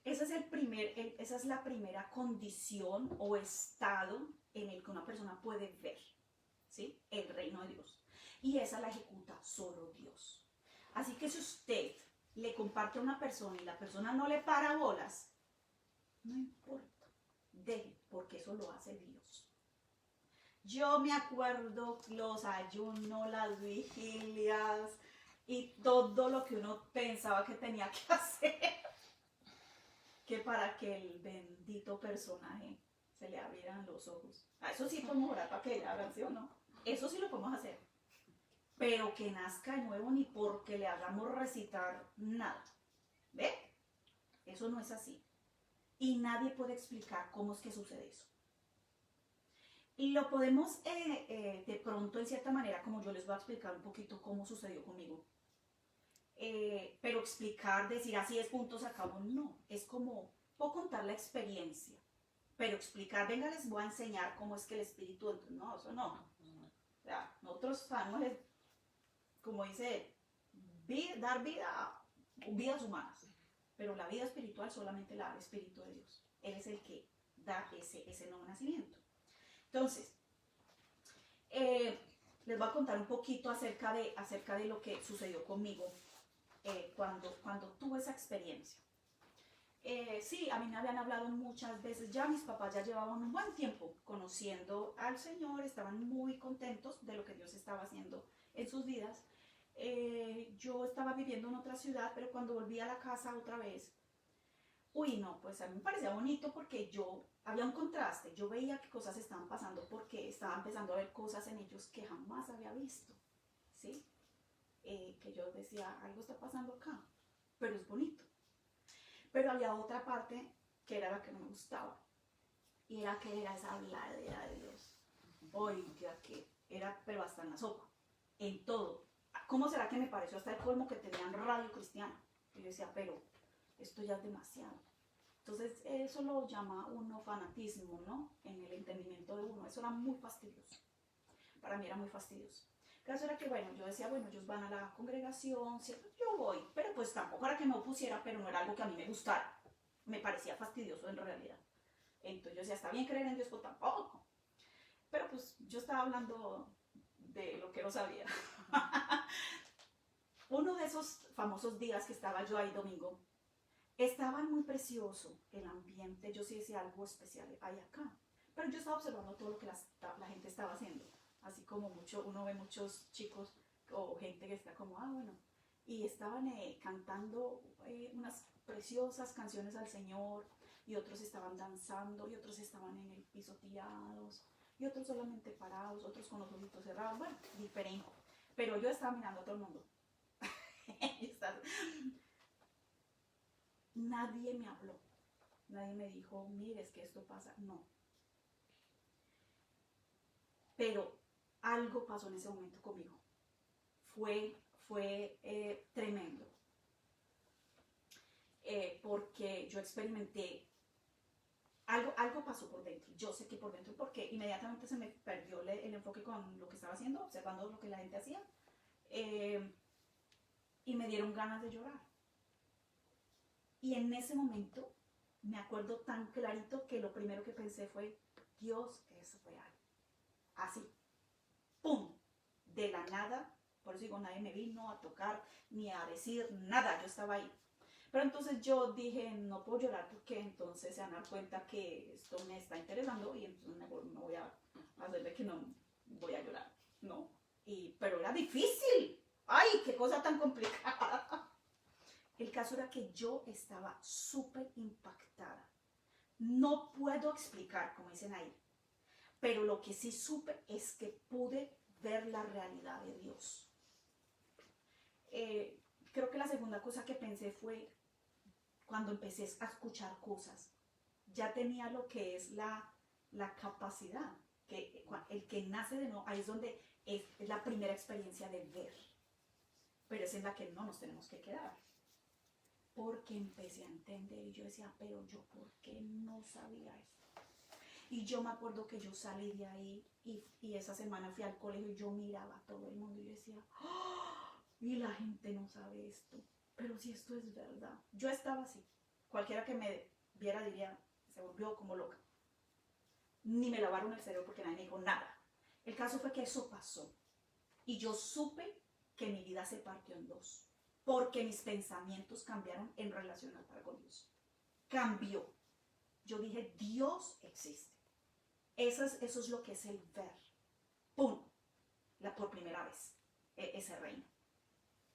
A: Esa es la primera condición o estado en el que una persona puede ver, ¿sí? El reino de Dios. Y esa la ejecuta solo Dios. Así que si usted le comparte a una persona y la persona no le para bolas, no importa, deje, porque eso lo hace Dios. Yo me acuerdo los ayunos, las vigilias y todo lo que uno pensaba que tenía que hacer, que para que el bendito personaje se le abrieran los ojos. Eso sí podemos orar para que le abran, ¿sí o no? Eso sí lo podemos hacer. Pero que nazca de nuevo ni porque le hagamos recitar nada. ¿Ve? Eso no es así. Y nadie puede explicar cómo es que sucede eso. Y lo podemos de pronto, en cierta manera, como yo les voy a explicar un poquito cómo sucedió conmigo. Pero explicar, decir así es, punto, se acabó, no. Es como, puedo contar la experiencia, pero explicar, venga, les voy a enseñar cómo es que el espíritu, no, eso no. O sea, nosotros sabemos, como dice, dar vida a vidas humanas, pero la vida espiritual solamente la da el Espíritu de Dios. Él es el que da ese nuevo nacimiento. Entonces, les voy a contar un poquito acerca de lo que sucedió conmigo cuando tuve esa experiencia. Sí, a mí me habían hablado muchas veces, ya mis papás ya llevaban un buen tiempo conociendo al Señor, estaban muy contentos de lo que Dios estaba haciendo en sus vidas. Yo estaba viviendo en otra ciudad, pero cuando volví a la casa otra vez, no, pues a mí me parecía bonito porque había un contraste, yo veía que cosas estaban pasando porque estaba empezando a ver cosas en ellos que jamás había visto, ¿sí? Que yo decía, algo está pasando acá, pero es bonito. Pero había otra parte que era la que no me gustaba, y era que era esa habladera de Dios. Oiga, que era, pero hasta en la sopa, en todo. ¿Cómo será que me pareció hasta el colmo que tenían radio cristiana? Y yo decía, pero esto ya es demasiado. Entonces eso lo llama uno fanatismo, ¿no? En el entendimiento de uno. Eso era muy fastidioso. Para mí era muy fastidioso. caso era que, bueno, yo decía, bueno, ellos van a la congregación, ¿cierto? Yo voy, pero pues tampoco era que me opusiera, pero no era algo que a mí me gustara. Me parecía fastidioso en realidad. Entonces yo decía, está bien creer en Dios, pero tampoco. Pero pues yo estaba hablando de lo que no sabía. Uno de esos famosos días que estaba yo ahí domingo, estaba muy precioso el ambiente. Yo sí decía, algo especial hay acá. Pero yo estaba observando todo lo que la gente estaba haciendo. Así como uno ve muchos chicos o gente que está como, bueno. Y estaban cantando unas preciosas canciones al Señor. Y otros estaban danzando. Y otros estaban en el piso tirados. Y otros solamente parados. Otros con los ojitos cerrados. Bueno, diferente. Pero yo estaba mirando a todo el mundo. Nadie me habló. Nadie me dijo, mire, es que esto pasa. No. Pero algo pasó en ese momento conmigo. Fue tremendo. Porque yo experimenté, algo pasó por dentro. Yo sé que por dentro, porque inmediatamente se me perdió el enfoque con lo que estaba haciendo, observando lo que la gente hacía. Y me dieron ganas de llorar. Y en ese momento me acuerdo tan clarito que lo primero que pensé fue, Dios es real. Así, ¡pum! De la nada, por eso digo, nadie me vino a tocar ni a decir nada, yo estaba ahí. Pero entonces yo dije, no puedo llorar porque entonces se van a dar cuenta que esto me está interesando y entonces mejor no voy a hacerle que no voy a llorar, ¿no? Pero era difícil. ¡Ay, qué cosa tan complicada! El caso era que yo estaba súper impactada. No puedo explicar, como dicen ahí, pero lo que sí supe es que pude ver la realidad de Dios. Creo que la segunda cosa que pensé fue cuando empecé a escuchar cosas. Ya tenía lo que es la capacidad, que el que nace de nuevo, ahí es donde es la primera experiencia de ver. Pero es en la que no nos tenemos que quedar. Porque empecé a entender y yo decía, pero yo, ¿por qué no sabía esto? Y yo me acuerdo que yo salí de ahí y esa semana fui al colegio y yo miraba a todo el mundo y yo decía, ¡oh! Y la gente no sabe esto, pero si esto es verdad. Yo estaba así. Cualquiera que me viera diría, se volvió como loca. Ni me lavaron el cerebro porque nadie me dijo nada. El caso fue que eso pasó. Y yo supe que mi vida se partió en dos. Porque mis pensamientos cambiaron en relación a estar con Dios. Cambió. Yo dije, Dios existe. Eso es lo que es el ver. ¡Pum! Por primera vez. Ese reino.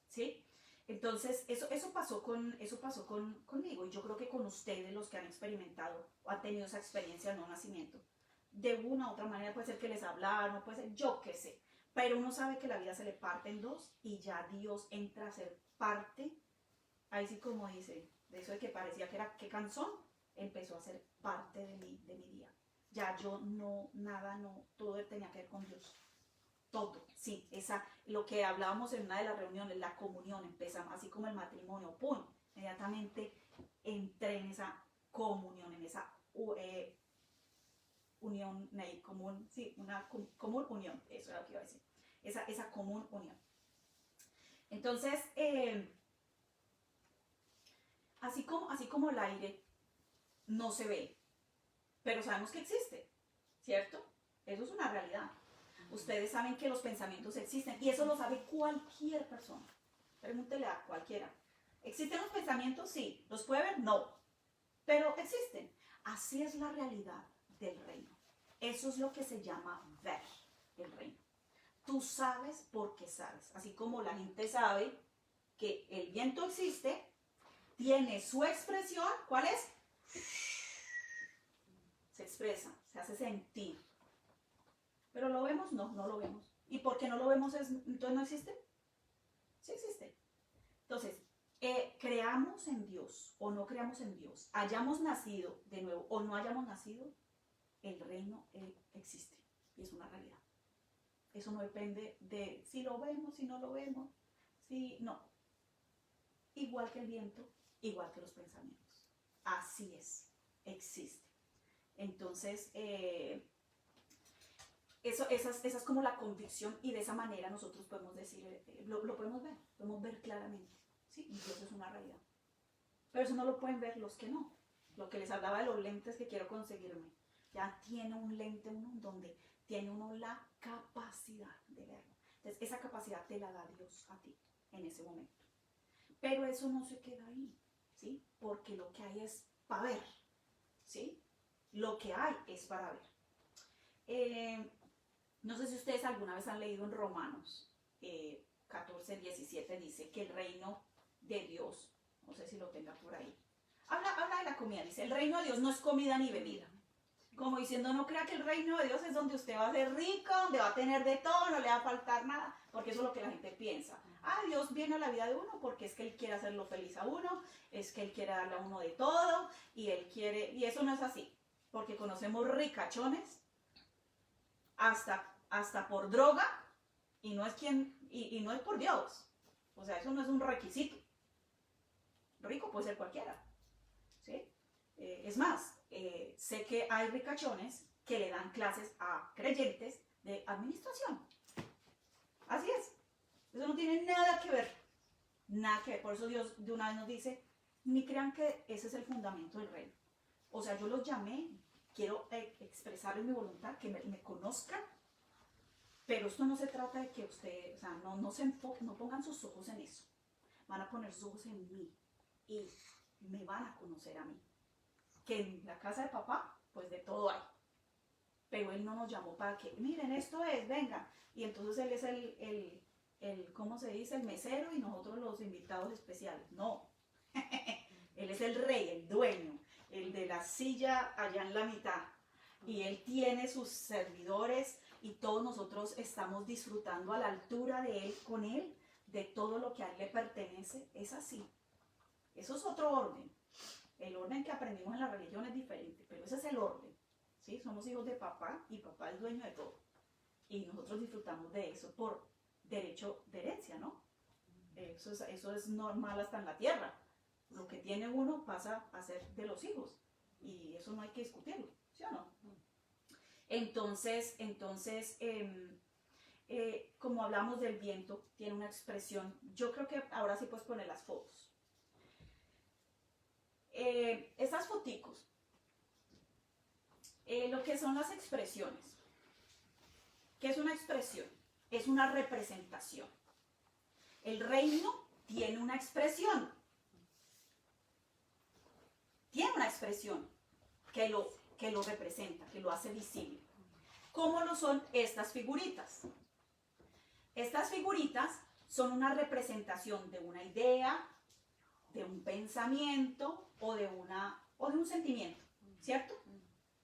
A: ¿Sí? Entonces, eso pasó conmigo. Y yo creo que con ustedes, los que han experimentado o han tenido esa experiencia de no nacimiento, de una u otra manera puede ser que les hablaron, puede ser, yo qué sé. Pero uno sabe que la vida se le parte en dos y ya Dios entra a ser parte, ahí sí como dice, de eso de que parecía que era, qué cansón, empezó a ser parte de mi día. Ya yo todo tenía que ver con Dios. Todo, sí, lo que hablábamos en una de las reuniones, la comunión, empezamos, así como el matrimonio, ¡pum! Inmediatamente entré en esa comunión, en esa unión, común, sí, una común unión, eso era lo que iba a decir, esa común unión. Entonces, así como el aire no se ve, pero sabemos que existe, ¿cierto? Eso es una realidad. Ustedes saben que los pensamientos existen y eso lo sabe cualquier persona. Pregúntele a cualquiera. ¿Existen los pensamientos? Sí. ¿Los puede ver? No. Pero existen. Así es la realidad del reino. Eso es lo que se llama ver el reino. Tú sabes porque sabes. Así como la gente sabe que el viento existe, tiene su expresión. ¿Cuál es? Se expresa, se hace sentir. ¿Pero lo vemos? No, no lo vemos. ¿Y por qué no lo vemos? ¿Entonces no existe? Sí existe. Entonces, creamos en Dios o no creamos en Dios, hayamos nacido de nuevo o no hayamos nacido, el reino existe y es una realidad. Eso no depende de si lo vemos, si no lo vemos, si no. Igual que el viento, igual que los pensamientos. Así es, existe. Entonces, esa es como la convicción, y de esa manera nosotros podemos decir, lo podemos ver claramente. ¿Sí? Dios es una realidad. Pero eso no lo pueden ver los que no. Lo que les hablaba de los lentes que quiero conseguirme. Ya tiene un lente uno donde tiene uno la capacidad de verlo. Entonces, esa capacidad te la da Dios a ti en ese momento. Pero eso no se queda ahí, ¿sí? Porque lo que hay es para ver, ¿sí? Lo que hay es para ver. No sé si ustedes alguna vez han leído en Romanos 14, 17, dice que el reino de Dios, no sé si lo tenga por ahí, habla de la comida, dice, el reino de Dios no es comida ni bebida. Como diciendo, no crea que el reino de Dios es donde usted va a ser rico, donde va a tener de todo, no le va a faltar nada, porque eso es lo que la gente piensa. Dios viene a la vida de uno porque es que Él quiere hacerlo feliz a uno, es que Él quiere darle a uno de todo, y Él quiere, y eso no es así, porque conocemos ricachones, hasta por droga, y no es por Dios. O sea, eso no es un requisito. Rico puede ser cualquiera, ¿sí? Es más, sé que hay ricachones que le dan clases a creyentes de administración. Así es. Eso no tiene nada que ver. Nada que ver. Por eso Dios de una vez nos dice, ni crean que ese es el fundamento del reino. O sea, yo los llamé, quiero expresarles mi voluntad, que me conozcan, pero esto no se trata de que ustedes, o sea, no pongan sus ojos en eso. Van a poner sus ojos en mí y me van a conocer a mí. Que en la casa de papá, pues de todo hay. Pero Él no nos llamó para que, miren, esto es, vengan. Y entonces Él es el ¿cómo se dice? El mesero, y nosotros los invitados especiales. No. Él es el rey, el dueño, el de la silla allá en la mitad. Y Él tiene sus servidores, y todos nosotros estamos disfrutando a la altura de Él, con Él, de todo lo que a Él le pertenece. Es así. Eso es otro orden. El orden que aprendimos en la religión es diferente, pero ese es el orden. ¿Sí? Somos hijos de papá, y papá es dueño de todo. Y nosotros disfrutamos de eso por derecho de herencia, ¿no? Eso es normal hasta en la tierra. Lo que tiene uno pasa a ser de los hijos. Y eso no hay que discutirlo, ¿sí o no? Entonces, como hablamos del viento, tiene una expresión. Yo creo que ahora sí puedes poner las fotos. Estas foticos, lo que son las expresiones. ¿Qué es una expresión? Es una representación. El reino tiene una expresión. Tiene una expresión que lo representa, que lo hace visible. ¿Cómo lo son estas figuritas? Estas figuritas son una representación de una idea, de un pensamiento o de un sentimiento, ¿cierto?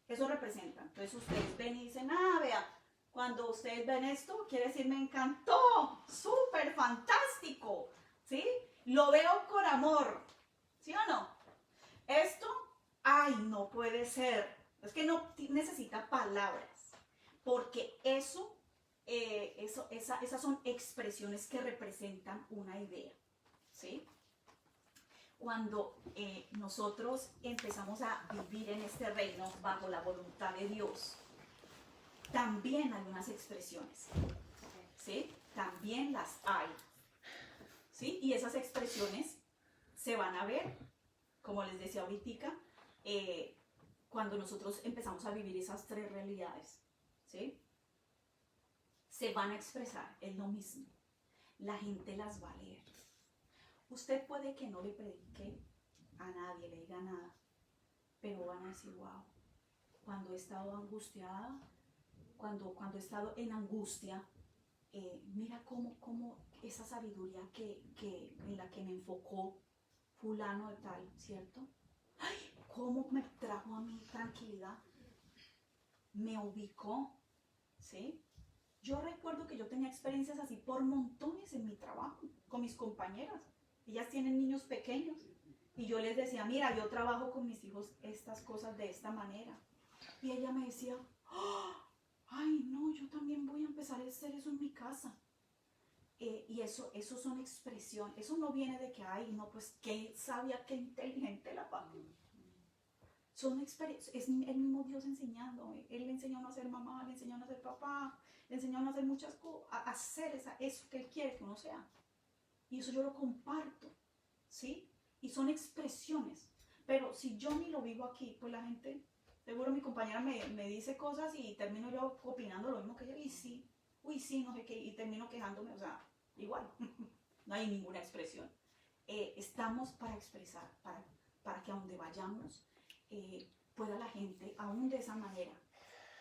A: Eso representa. Entonces ustedes ven y dicen, vea, cuando ustedes ven esto, quiere decir, me encantó, súper fantástico, ¿sí? Lo veo con amor, ¿sí o no? Esto, no puede ser. Es que no necesita palabras, porque esas son expresiones que representan una idea, ¿sí? Cuando nosotros empezamos a vivir en este reino bajo la voluntad de Dios, también hay unas expresiones, ¿sí? También las hay, ¿sí? Y esas expresiones se van a ver, como les decía ahorita, cuando nosotros empezamos a vivir esas tres realidades, ¿sí? Se van a expresar, es lo mismo. La gente las va a leer. Usted puede que no le predique a nadie, le diga nada, pero van a decir, wow, cuando he estado angustiada, cuando he estado en angustia, mira cómo esa sabiduría en la que me enfocó fulano de tal, ¿cierto? ¡Ay! Cómo me trajo a mí tranquilidad, me ubicó, ¿sí? Yo recuerdo que yo tenía experiencias así por montones en mi trabajo, con mis compañeras. Ellas tienen niños pequeños, y yo les decía, mira, yo trabajo con mis hijos estas cosas de esta manera. Y ella me decía, ay, no, yo también voy a empezar a hacer eso en mi casa. Y eso son expresión. Eso no viene de que, ay, no, pues qué sabia, qué inteligente la papi. son experiencias, es el mismo Dios enseñando. Él le enseñó a uno a ser mamá, le enseñó a uno a ser papá, le enseñó a uno a hacer muchas cosas, a hacer eso que Él quiere que uno sea. Y eso yo lo comparto, ¿sí? Y son expresiones. Pero si yo ni lo vivo aquí, pues la gente, seguro mi compañera me dice cosas y termino yo opinando lo mismo que ella. Y sí, uy, sí, no sé qué, y termino quejándome, o sea, igual. No hay ninguna expresión. Estamos para expresar, para que a donde vayamos pueda la gente, aún de esa manera,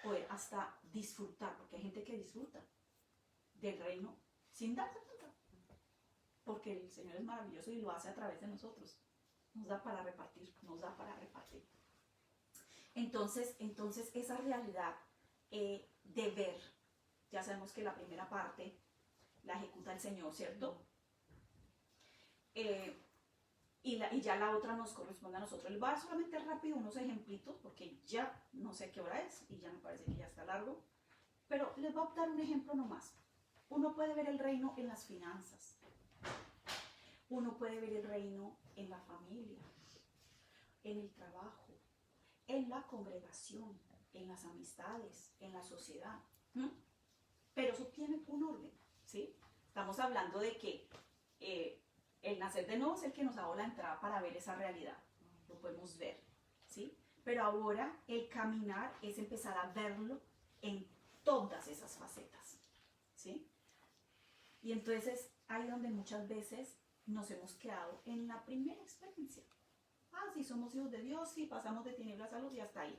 A: poder hasta disfrutar, porque hay gente que disfruta del reino sin darse cuenta, porque el Señor es maravilloso y lo hace a través de nosotros. Nos da para repartir, nos da para repartir. Entonces esa realidad de ver, ya sabemos que la primera parte la ejecuta el Señor, ¿cierto? Y ya la otra nos corresponde a nosotros. Les voy a dar solamente rápido unos ejemplitos, porque ya no sé qué hora es y ya me parece que ya está largo, pero les voy a dar un ejemplo nomás. Uno puede ver el reino en las finanzas, uno puede ver el reino en la familia, en el trabajo, en la congregación, en las amistades, en la sociedad. Pero eso tiene un orden, ¿sí? Estamos hablando de que el nacer de nuevo es el que nos ha dado la entrada para ver esa realidad. Lo podemos ver, ¿sí? Pero ahora el caminar es empezar a verlo en todas esas facetas, ¿sí? Y entonces ahí donde muchas veces nos hemos quedado en la primera experiencia. Sí, somos hijos de Dios, sí, pasamos de tinieblas a luz y hasta ahí.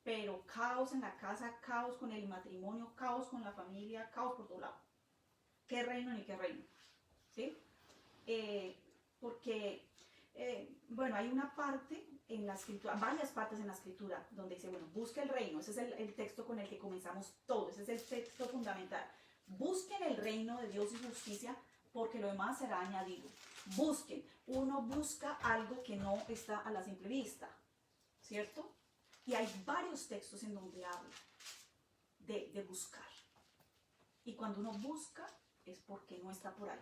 A: Pero caos en la casa, caos con el matrimonio, caos con la familia, caos por todo lado. ¿Qué reino ni qué reino? ¿Sí? Porque, bueno, hay una parte en la escritura, varias partes en la escritura, donde dice, bueno, busque el reino. Ese es el texto con el que comenzamos todo, ese es el texto fundamental. Busquen el reino de Dios y justicia, porque lo demás será añadido. Busquen. Uno busca algo que no está a la simple vista, ¿cierto? Y hay varios textos en donde habla de buscar. Y cuando uno busca es porque no está por ahí.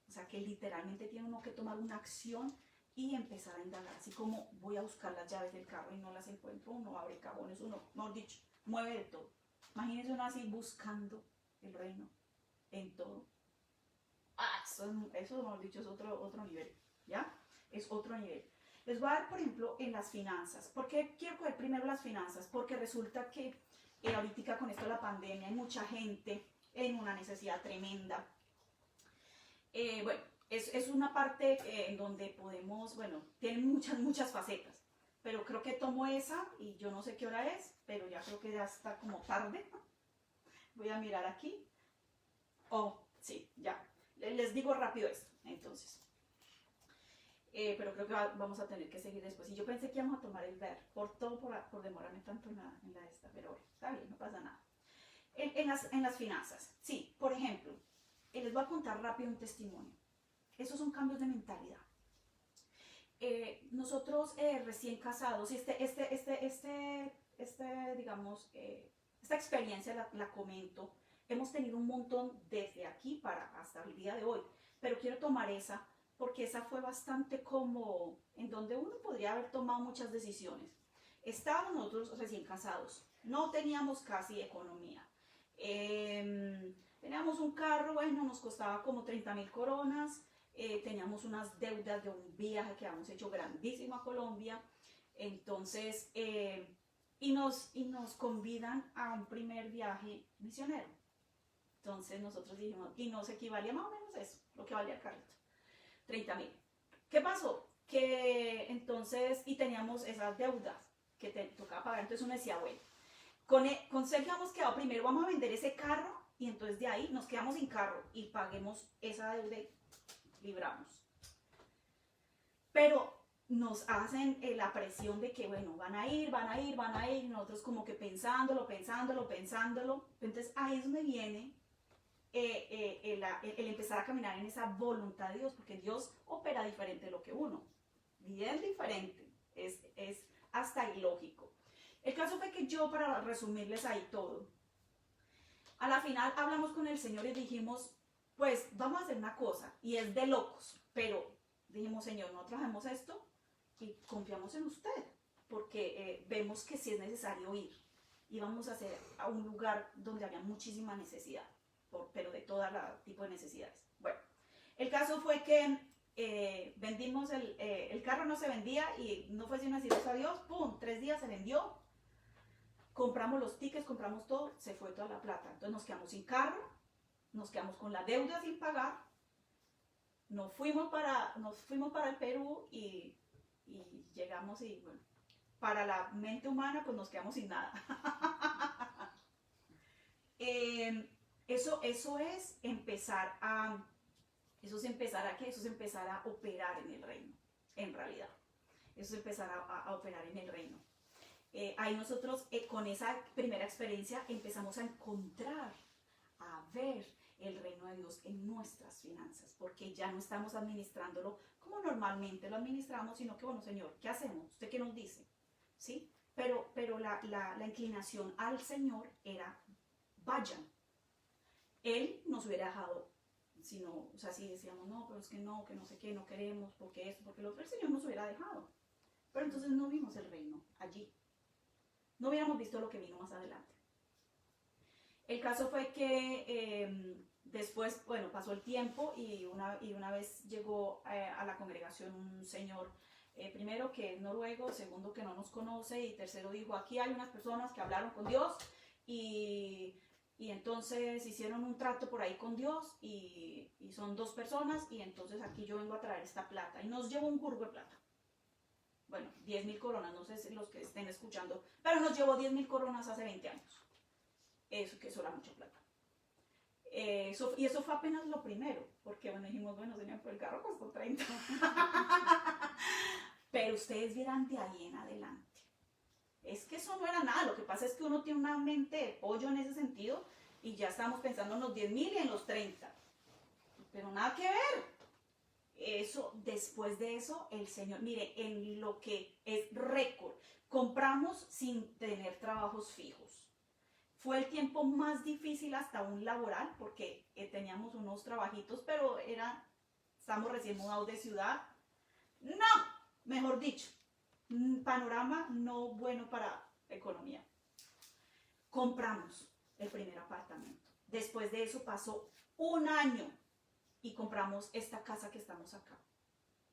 A: O sea que literalmente tiene uno que tomar una acción y empezar a indagar. Así como voy a buscar las llaves del carro y no las encuentro, uno abre cajones, uno, mejor dicho, mueve de todo. Imagínense uno así buscando el reino en todo. Eso mejor dicho, es otro nivel, ¿ya? Es otro nivel. Les voy a dar, por ejemplo, en las finanzas. ¿Por qué quiero coger primero las finanzas? Porque resulta que ahorita con esto de la pandemia hay mucha gente en una necesidad tremenda. Bueno, es una parte en donde podemos, bueno, tiene muchas facetas, pero creo que tomo esa y yo no sé qué hora es, pero ya creo que ya está como tarde. Voy a mirar aquí. Sí, ya. Les digo rápido esto, entonces. Pero creo que vamos a tener que seguir después. Y yo pensé que íbamos a tomar el ver, por demorarme tanto en la esta, pero bueno, está bien, no pasa nada. En las finanzas, sí, por ejemplo, les voy a contar rápido un testimonio. Esos son cambios de mentalidad. Nosotros recién casados, digamos, esta experiencia la comento. Hemos tenido un montón desde aquí hasta el día de hoy, pero quiero tomar esa porque esa fue bastante como en donde uno podría haber tomado muchas decisiones. Estábamos nosotros recién casados, no teníamos casi economía. Teníamos un carro, bueno, nos costaba como 30.000 coronas, teníamos unas deudas de un viaje que habíamos hecho grandísimo a Colombia, entonces, y nos convidan a un primer viaje misionero. Entonces nosotros dijimos, y nos equivalía más o menos eso, lo que valía el carrito, 30.000. ¿Qué pasó? Que entonces, y teníamos esas deudas que tocaba pagar, entonces uno decía, bueno, con Sergio hemos quedado primero, vamos a vender ese carro, y entonces de ahí nos quedamos sin carro, y paguemos esa deuda y libramos. Pero nos hacen la presión de que, bueno, van a ir, y nosotros como que pensándolo, entonces ahí es donde viene el empezar a caminar en esa voluntad de Dios, porque Dios opera diferente de lo que uno, bien diferente, es hasta ilógico. El caso fue que yo, para resumirles ahí todo, a la final hablamos con el Señor y dijimos, pues vamos a hacer una cosa, y es de locos, pero dijimos, Señor, nosotros hacemos esto y confiamos en usted. porque vemos que sí es necesario ir. Íbamos a hacer a un lugar donde había muchísima necesidad, pero de todo tipo de necesidades. Bueno, el caso fue que vendimos el carro, no se vendía y no fue sino decir eso a Dios, ¡pum! 3 días se vendió, compramos los tickets, compramos todo, se fue toda la plata. Entonces nos quedamos sin carro, nos quedamos con la deuda sin pagar, nos fuimos para el Perú y llegamos y bueno, para la mente humana pues nos quedamos sin nada. Eso es empezar a ¿qué? Eso es empezar a operar en el reino, en realidad. Eso es empezar a operar en el reino. Ahí nosotros con esa primera experiencia empezamos a encontrar, a ver el reino de Dios en nuestras finanzas, porque ya no estamos administrándolo como normalmente lo administramos, sino que, bueno, Señor, ¿qué hacemos? ¿Usted qué nos dice? ¿Sí? Pero la inclinación al Señor era, vayan. Él nos hubiera dejado, si decíamos, no, pero es que no sé qué, no queremos, porque esto, porque lo otro, el Señor nos hubiera dejado. Pero entonces no vimos el reino allí. No hubiéramos visto lo que vino más adelante. El caso fue que después, bueno, pasó el tiempo y una vez llegó a la congregación un señor, primero que es noruego, segundo que no nos conoce y tercero dijo, aquí hay unas personas que hablaron con Dios y entonces hicieron un trato por ahí con Dios y son 2 personas y entonces aquí yo vengo a traer esta plata y nos llevó un curvo de plata. Bueno, 10.000 coronas, no sé si los que estén escuchando, pero nos llevó 10.000 coronas hace 20 años. Eso era mucha plata. Y eso fue apenas lo primero, porque bueno, dijimos, bueno, señor, pues el carro costó 30. Pero ustedes vieran de ahí en adelante. Es que eso no era nada, lo que pasa es que uno tiene una mente de pollo en ese sentido y ya estamos pensando en los 10.000 y en los 30. Pero nada que ver. Eso, después de eso, el Señor, mire, en lo que es récord, compramos sin tener trabajos fijos. Fue el tiempo más difícil hasta un laboral, porque teníamos unos trabajitos, pero estamos recién mudados de ciudad. No, mejor dicho, panorama no bueno para economía. Compramos el primer apartamento. Después de eso pasó un año y compramos esta casa que estamos acá.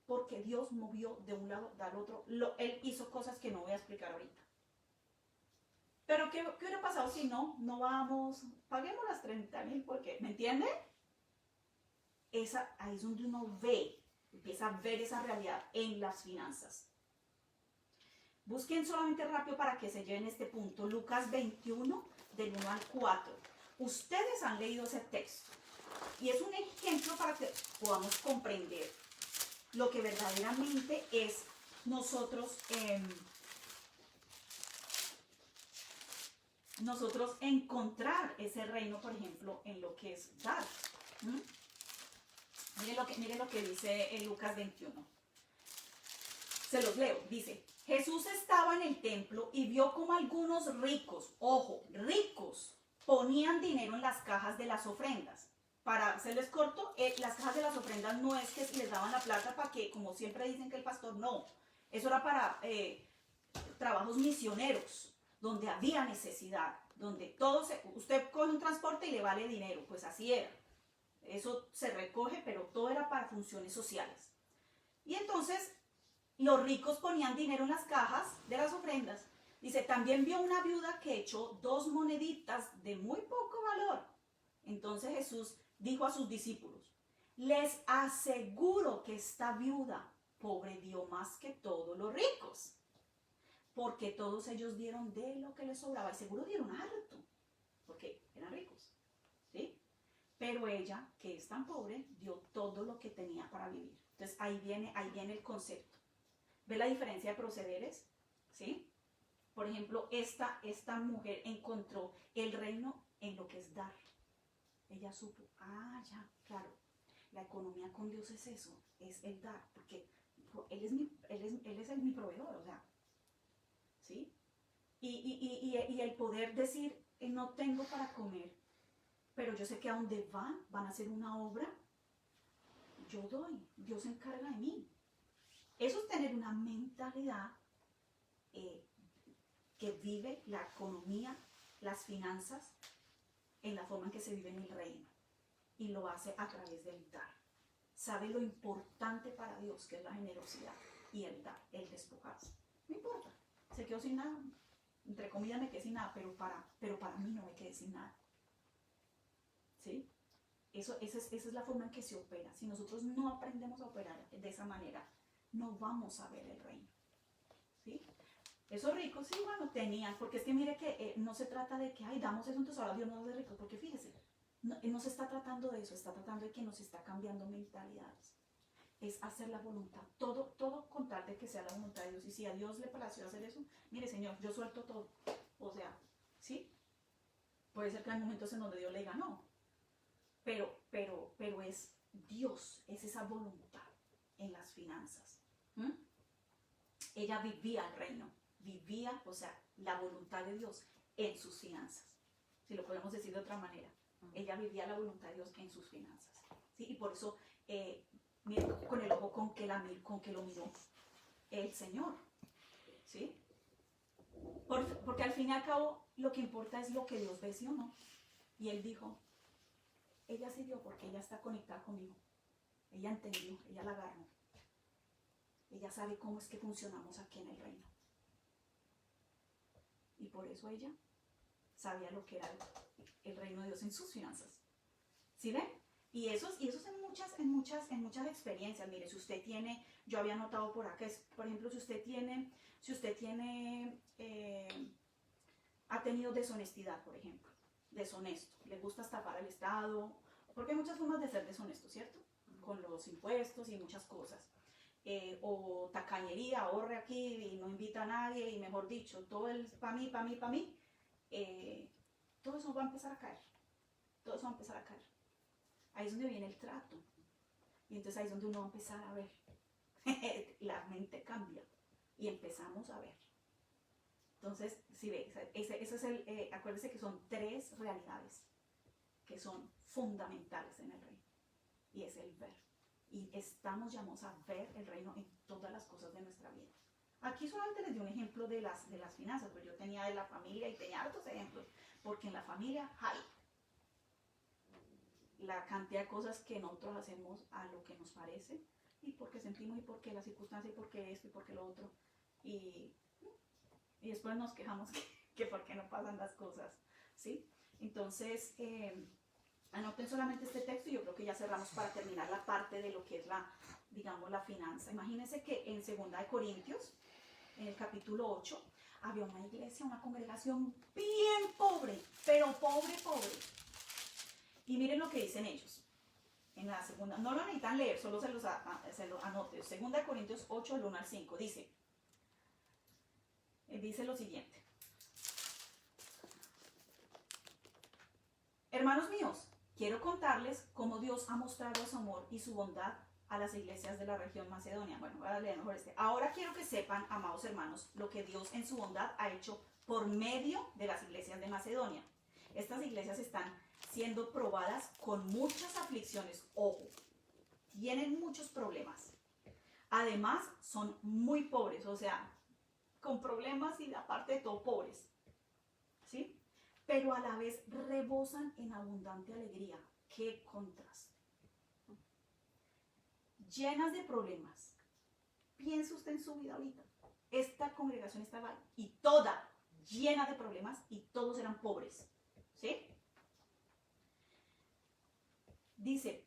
A: Porque Dios movió de un lado al otro. Él hizo cosas que no voy a explicar ahorita. Pero ¿qué hubiera pasado si no vamos? Paguemos las 30.000 porque, ¿me entiende? Ahí es donde uno empieza a ver esa realidad en las finanzas. Busquen solamente rápido para que se lleven este punto. Lucas 21, del 1 al 4. Ustedes han leído ese texto. Y es un ejemplo para que podamos comprender lo que verdaderamente es nosotros encontrar ese reino, por ejemplo, en lo que es dar. Miren lo que dice en Lucas 21. Se los leo. Dice, Jesús estaba en el templo y vio como algunos ricos, ojo, ricos, ponían dinero en las cajas de las ofrendas. Para hacerles corto, las cajas de las ofrendas no es que les daban la plata para que, como siempre dicen que el pastor, no. Eso era para trabajos misioneros, donde había necesidad, donde usted coge un transporte y le vale dinero, pues así era. Eso se recoge, pero todo era para funciones sociales. Y entonces, los ricos ponían dinero en las cajas de las ofrendas. Dice, también vio una viuda que echó 2 moneditas de muy poco valor. Entonces Jesús dijo a sus discípulos, les aseguro que esta viuda pobre dio más que todos los ricos, porque todos ellos dieron de lo que les sobraba, y seguro dieron harto, porque eran ricos, ¿sí? Pero ella, que es tan pobre, dio todo lo que tenía para vivir. Entonces ahí viene el concepto. ¿Ve la diferencia de procederes? ¿Sí? Por ejemplo, esta mujer encontró el reino en lo que es dar. Ella supo, ya, claro, la economía con Dios es eso, es el dar, porque Él es mi proveedor, o sea, ¿sí? Y el poder decir, no tengo para comer, pero yo sé que a donde van a hacer una obra, yo doy, Dios se encarga de mí. Eso es tener una mentalidad que vive la economía, las finanzas, en la forma en que se vive en el reino. Y lo hace a través del dar. Sabe lo importante para Dios que es la generosidad y el dar, el despojarse. No importa, se quedó sin nada. Entre comillas me quedé sin nada, pero para mí no me quedé sin nada. ¿Sí? Esa es la forma en que se opera. Si nosotros no aprendemos a operar de esa manera, no vamos a ver el reino. ¿Sí? Esos ricos, sí, bueno, tenían, porque es que mire que no se trata de que, ay, damos eso, entonces ahora Dios nos hace ricos, porque fíjese, no se está tratando de eso, está tratando de que nos está cambiando mentalidades. Es hacer la voluntad, todo con tal de que sea la voluntad de Dios. Y si a Dios le plació hacer eso, mire, Señor, yo suelto todo. O sea, ¿sí? Puede ser que hay momentos en donde Dios le diga no, pero es Dios, es esa voluntad en las finanzas. Ella vivía el reino, vivía, o sea, la voluntad de Dios en sus finanzas, si lo podemos decir de otra manera. Ella vivía la voluntad de Dios en sus finanzas, ¿sí? Y por eso, mire, con el ojo con que lo miró el Señor, ¿sí? Porque al fin y al cabo, lo que importa es lo que Dios ve, ¿sí o no? Y Él dijo, ella sirvió porque ella está conectada conmigo. Ella entendió, ella la agarró. Ella sabe cómo es que funcionamos aquí en el reino. Y por eso ella sabía lo que era el reino de Dios en sus finanzas. ¿Sí ven? Y eso es en muchas experiencias. Mire, si usted tiene, yo había notado por acá, por ejemplo, si usted ha tenido deshonestidad, por ejemplo, deshonesto, le gusta estafar al Estado, porque hay muchas formas de ser deshonesto, ¿cierto? Con los impuestos y muchas cosas. O tacañería, ahorre aquí y no invita a nadie, y mejor dicho, todo el para mí, todo eso va a empezar a caer. Todo eso va a empezar a caer. Ahí es donde viene el trato. Y entonces ahí es donde uno va a empezar a ver. La mente cambia y empezamos a ver. Entonces, si ve, ese es acuérdese que son 3 realidades que son fundamentales en el reino. Y es el ver. Y estamos llamados a ver el reino en todas las cosas de nuestra vida. Aquí solamente les di un ejemplo de las finanzas, pero yo tenía de la familia y tenía otros ejemplos. Porque en la familia hay la cantidad de cosas que nosotros hacemos a lo que nos parece, y porque sentimos, y porque la circunstancia, y porque esto, y porque lo otro. Y después nos quejamos que por qué no pasan las cosas, ¿sí? Entonces, anoten solamente este texto y yo creo que ya cerramos para terminar la parte de lo que es la finanza. Imagínense que en 2 Corintios, en el capítulo 8, había una iglesia, una congregación bien pobre, pero pobre. Y miren lo que dicen ellos. En la segunda, no lo necesitan leer, solo se lo anote. 2 Corintios 8, del 1 al 5, dice lo siguiente. Hermanos míos, quiero contarles cómo Dios ha mostrado su amor y su bondad a las iglesias de la región Macedonia. Bueno, voy a leer mejor este. Ahora quiero que sepan, amados hermanos, lo que Dios en su bondad ha hecho por medio de las iglesias de Macedonia. Estas iglesias están siendo probadas con muchas aflicciones. Ojo, tienen muchos problemas. Además, son muy pobres, o sea, con problemas y aparte de todo pobres, ¿sí? Pero a la vez rebosan en abundante alegría. ¡Qué contraste! Llenas de problemas. Piense usted en su vida ahorita. Esta congregación estaba y toda llena de problemas y todos eran pobres, ¿sí? Dice,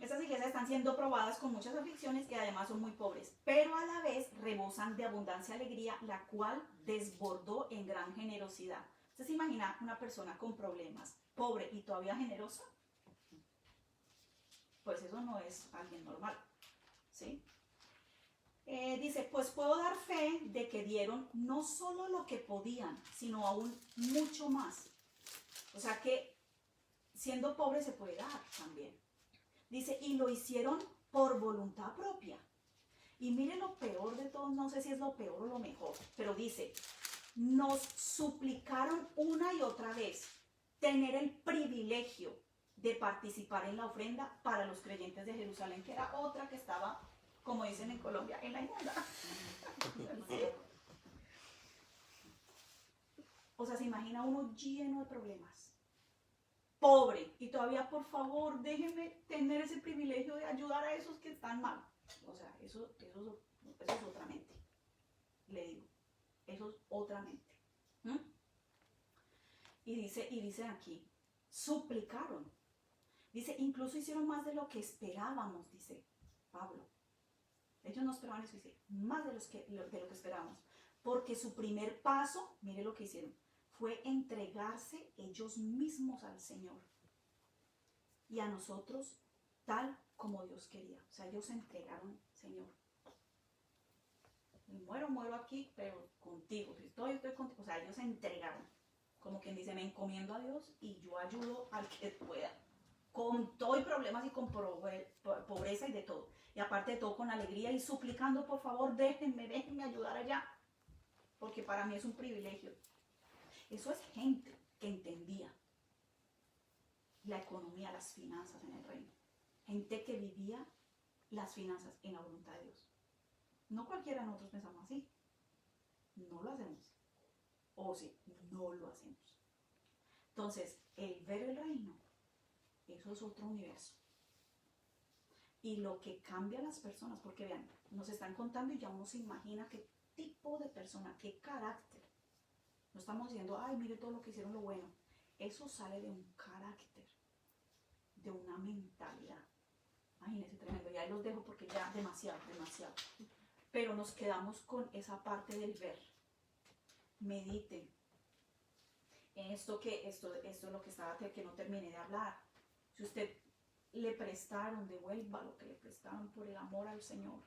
A: estas iglesias están siendo probadas con muchas aflicciones y además son muy pobres, pero a la vez rebosan de abundancia alegría, la cual desbordó en gran generosidad. ¿Usted se imagina una persona con problemas, pobre y todavía generosa? Pues eso no es alguien normal, ¿sí? Dice, pues puedo dar fe de que dieron no solo lo que podían, sino aún mucho más. O sea que siendo pobre se puede dar también. Dice, y lo hicieron por voluntad propia. Y miren lo peor de todo, no sé si es lo peor o lo mejor, pero dice, nos suplicaron una y otra vez tener el privilegio de participar en la ofrenda para los creyentes de Jerusalén, que era otra que estaba como dicen en Colombia, en la inmunda. ¿Sí? O sea, se imagina uno lleno de problemas, pobre, y todavía, por favor, déjenme tener ese privilegio de ayudar a esos que están mal. O sea, eso es otra mente, le digo, eso es otra mente. ¿Mm? Y dice aquí, suplicaron. Dice, incluso hicieron más de lo que esperábamos, dice Pablo. Ellos no esperaban eso, dice, más de lo que esperábamos. Porque su primer paso, mire lo que hicieron, fue entregarse ellos mismos al Señor. Y a nosotros, tal como Dios quería. O sea, ellos se entregaron, Señor. Muero aquí, pero contigo. Si estoy contigo. O sea, ellos se entregaron. Como quien dice, me encomiendo a Dios y yo ayudo al que pueda. Con todo y problemas y con pobreza y de todo. Y aparte de todo, con alegría y suplicando, por favor, déjenme ayudar allá. Porque para mí es un privilegio. Eso es gente que entendía la economía, las finanzas en el reino. Gente que vivía las finanzas en la voluntad de Dios. No cualquiera de nosotros pensamos así. No lo hacemos. O sí, no lo hacemos. Entonces, el ver el reino, eso es otro universo. Y lo que cambia a las personas, porque vean, nos están contando y ya uno se imagina qué tipo de persona, qué carácter. No estamos diciendo, ay, mire todo lo que hicieron lo bueno. Eso sale de un carácter, de una mentalidad. Imagínense, tremendo. Ya los dejo porque ya demasiado. Pero nos quedamos con esa parte del ver. Mediten. Esto es lo que estaba, que no terminé de hablar. Si usted le prestaron, devuelva lo que le prestaron por el amor al Señor.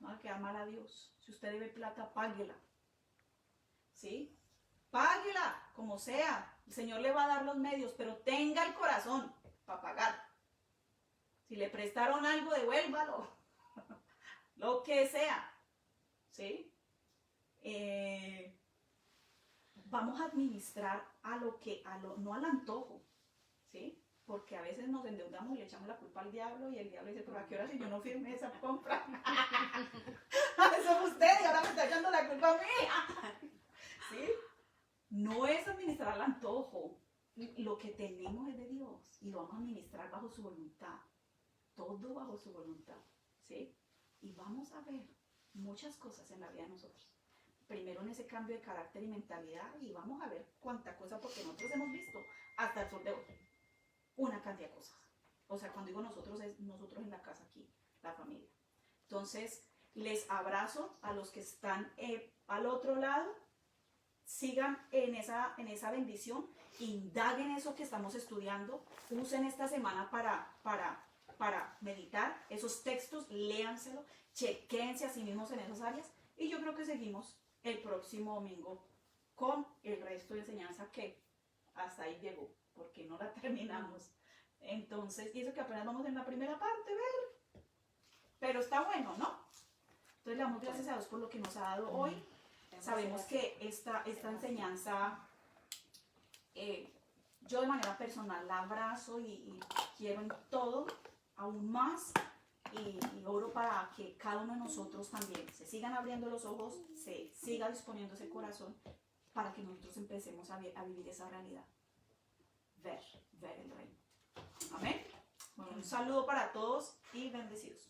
A: No hay que amar a Dios. Si usted debe plata, páguela. ¿Sí? Páguela, como sea. El Señor le va a dar los medios, pero tenga el corazón para pagar. Si le prestaron algo, devuélvalo. Lo que sea. ¿Sí? Vamos a administrar no al antojo. ¿Sí? Porque a veces nos endeudamos y le echamos la culpa al diablo y el diablo dice, pero ¿a qué hora si yo no firmé esa compra? Eso es usted y ahora me está echando la culpa a mí. ¿Sí? No es administrar al antojo. Lo que tenemos es de Dios y lo vamos a administrar bajo su voluntad. Todo bajo su voluntad. ¿Sí? Y vamos a ver muchas cosas en la vida de nosotros. Primero en ese cambio de carácter y mentalidad y vamos a ver cuánta cosa, porque nosotros hemos visto hasta el sol de hoy una cantidad de cosas. O sea, cuando digo nosotros, es nosotros en la casa aquí, la familia. Entonces, les abrazo a los que están al otro lado. Sigan en esa bendición, indaguen eso que estamos estudiando, usen esta semana para meditar esos textos, léanselo, chequéense a sí mismos en esas áreas y yo creo que seguimos el próximo domingo con el resto de enseñanza que hasta ahí llegó, porque no la terminamos. Entonces, y eso que apenas vamos en la primera parte, ¿ver? Pero está bueno, ¿no? Entonces le damos gracias a Dios por lo que nos ha dado hoy. Sabemos que esta enseñanza, yo de manera personal la abrazo y quiero en todo, aún más, y oro para que cada uno de nosotros también se sigan abriendo los ojos, se siga disponiendo ese corazón, para que nosotros empecemos a vivir esa realidad, ver el reino. Amén. Bueno, un saludo para todos y bendecidos.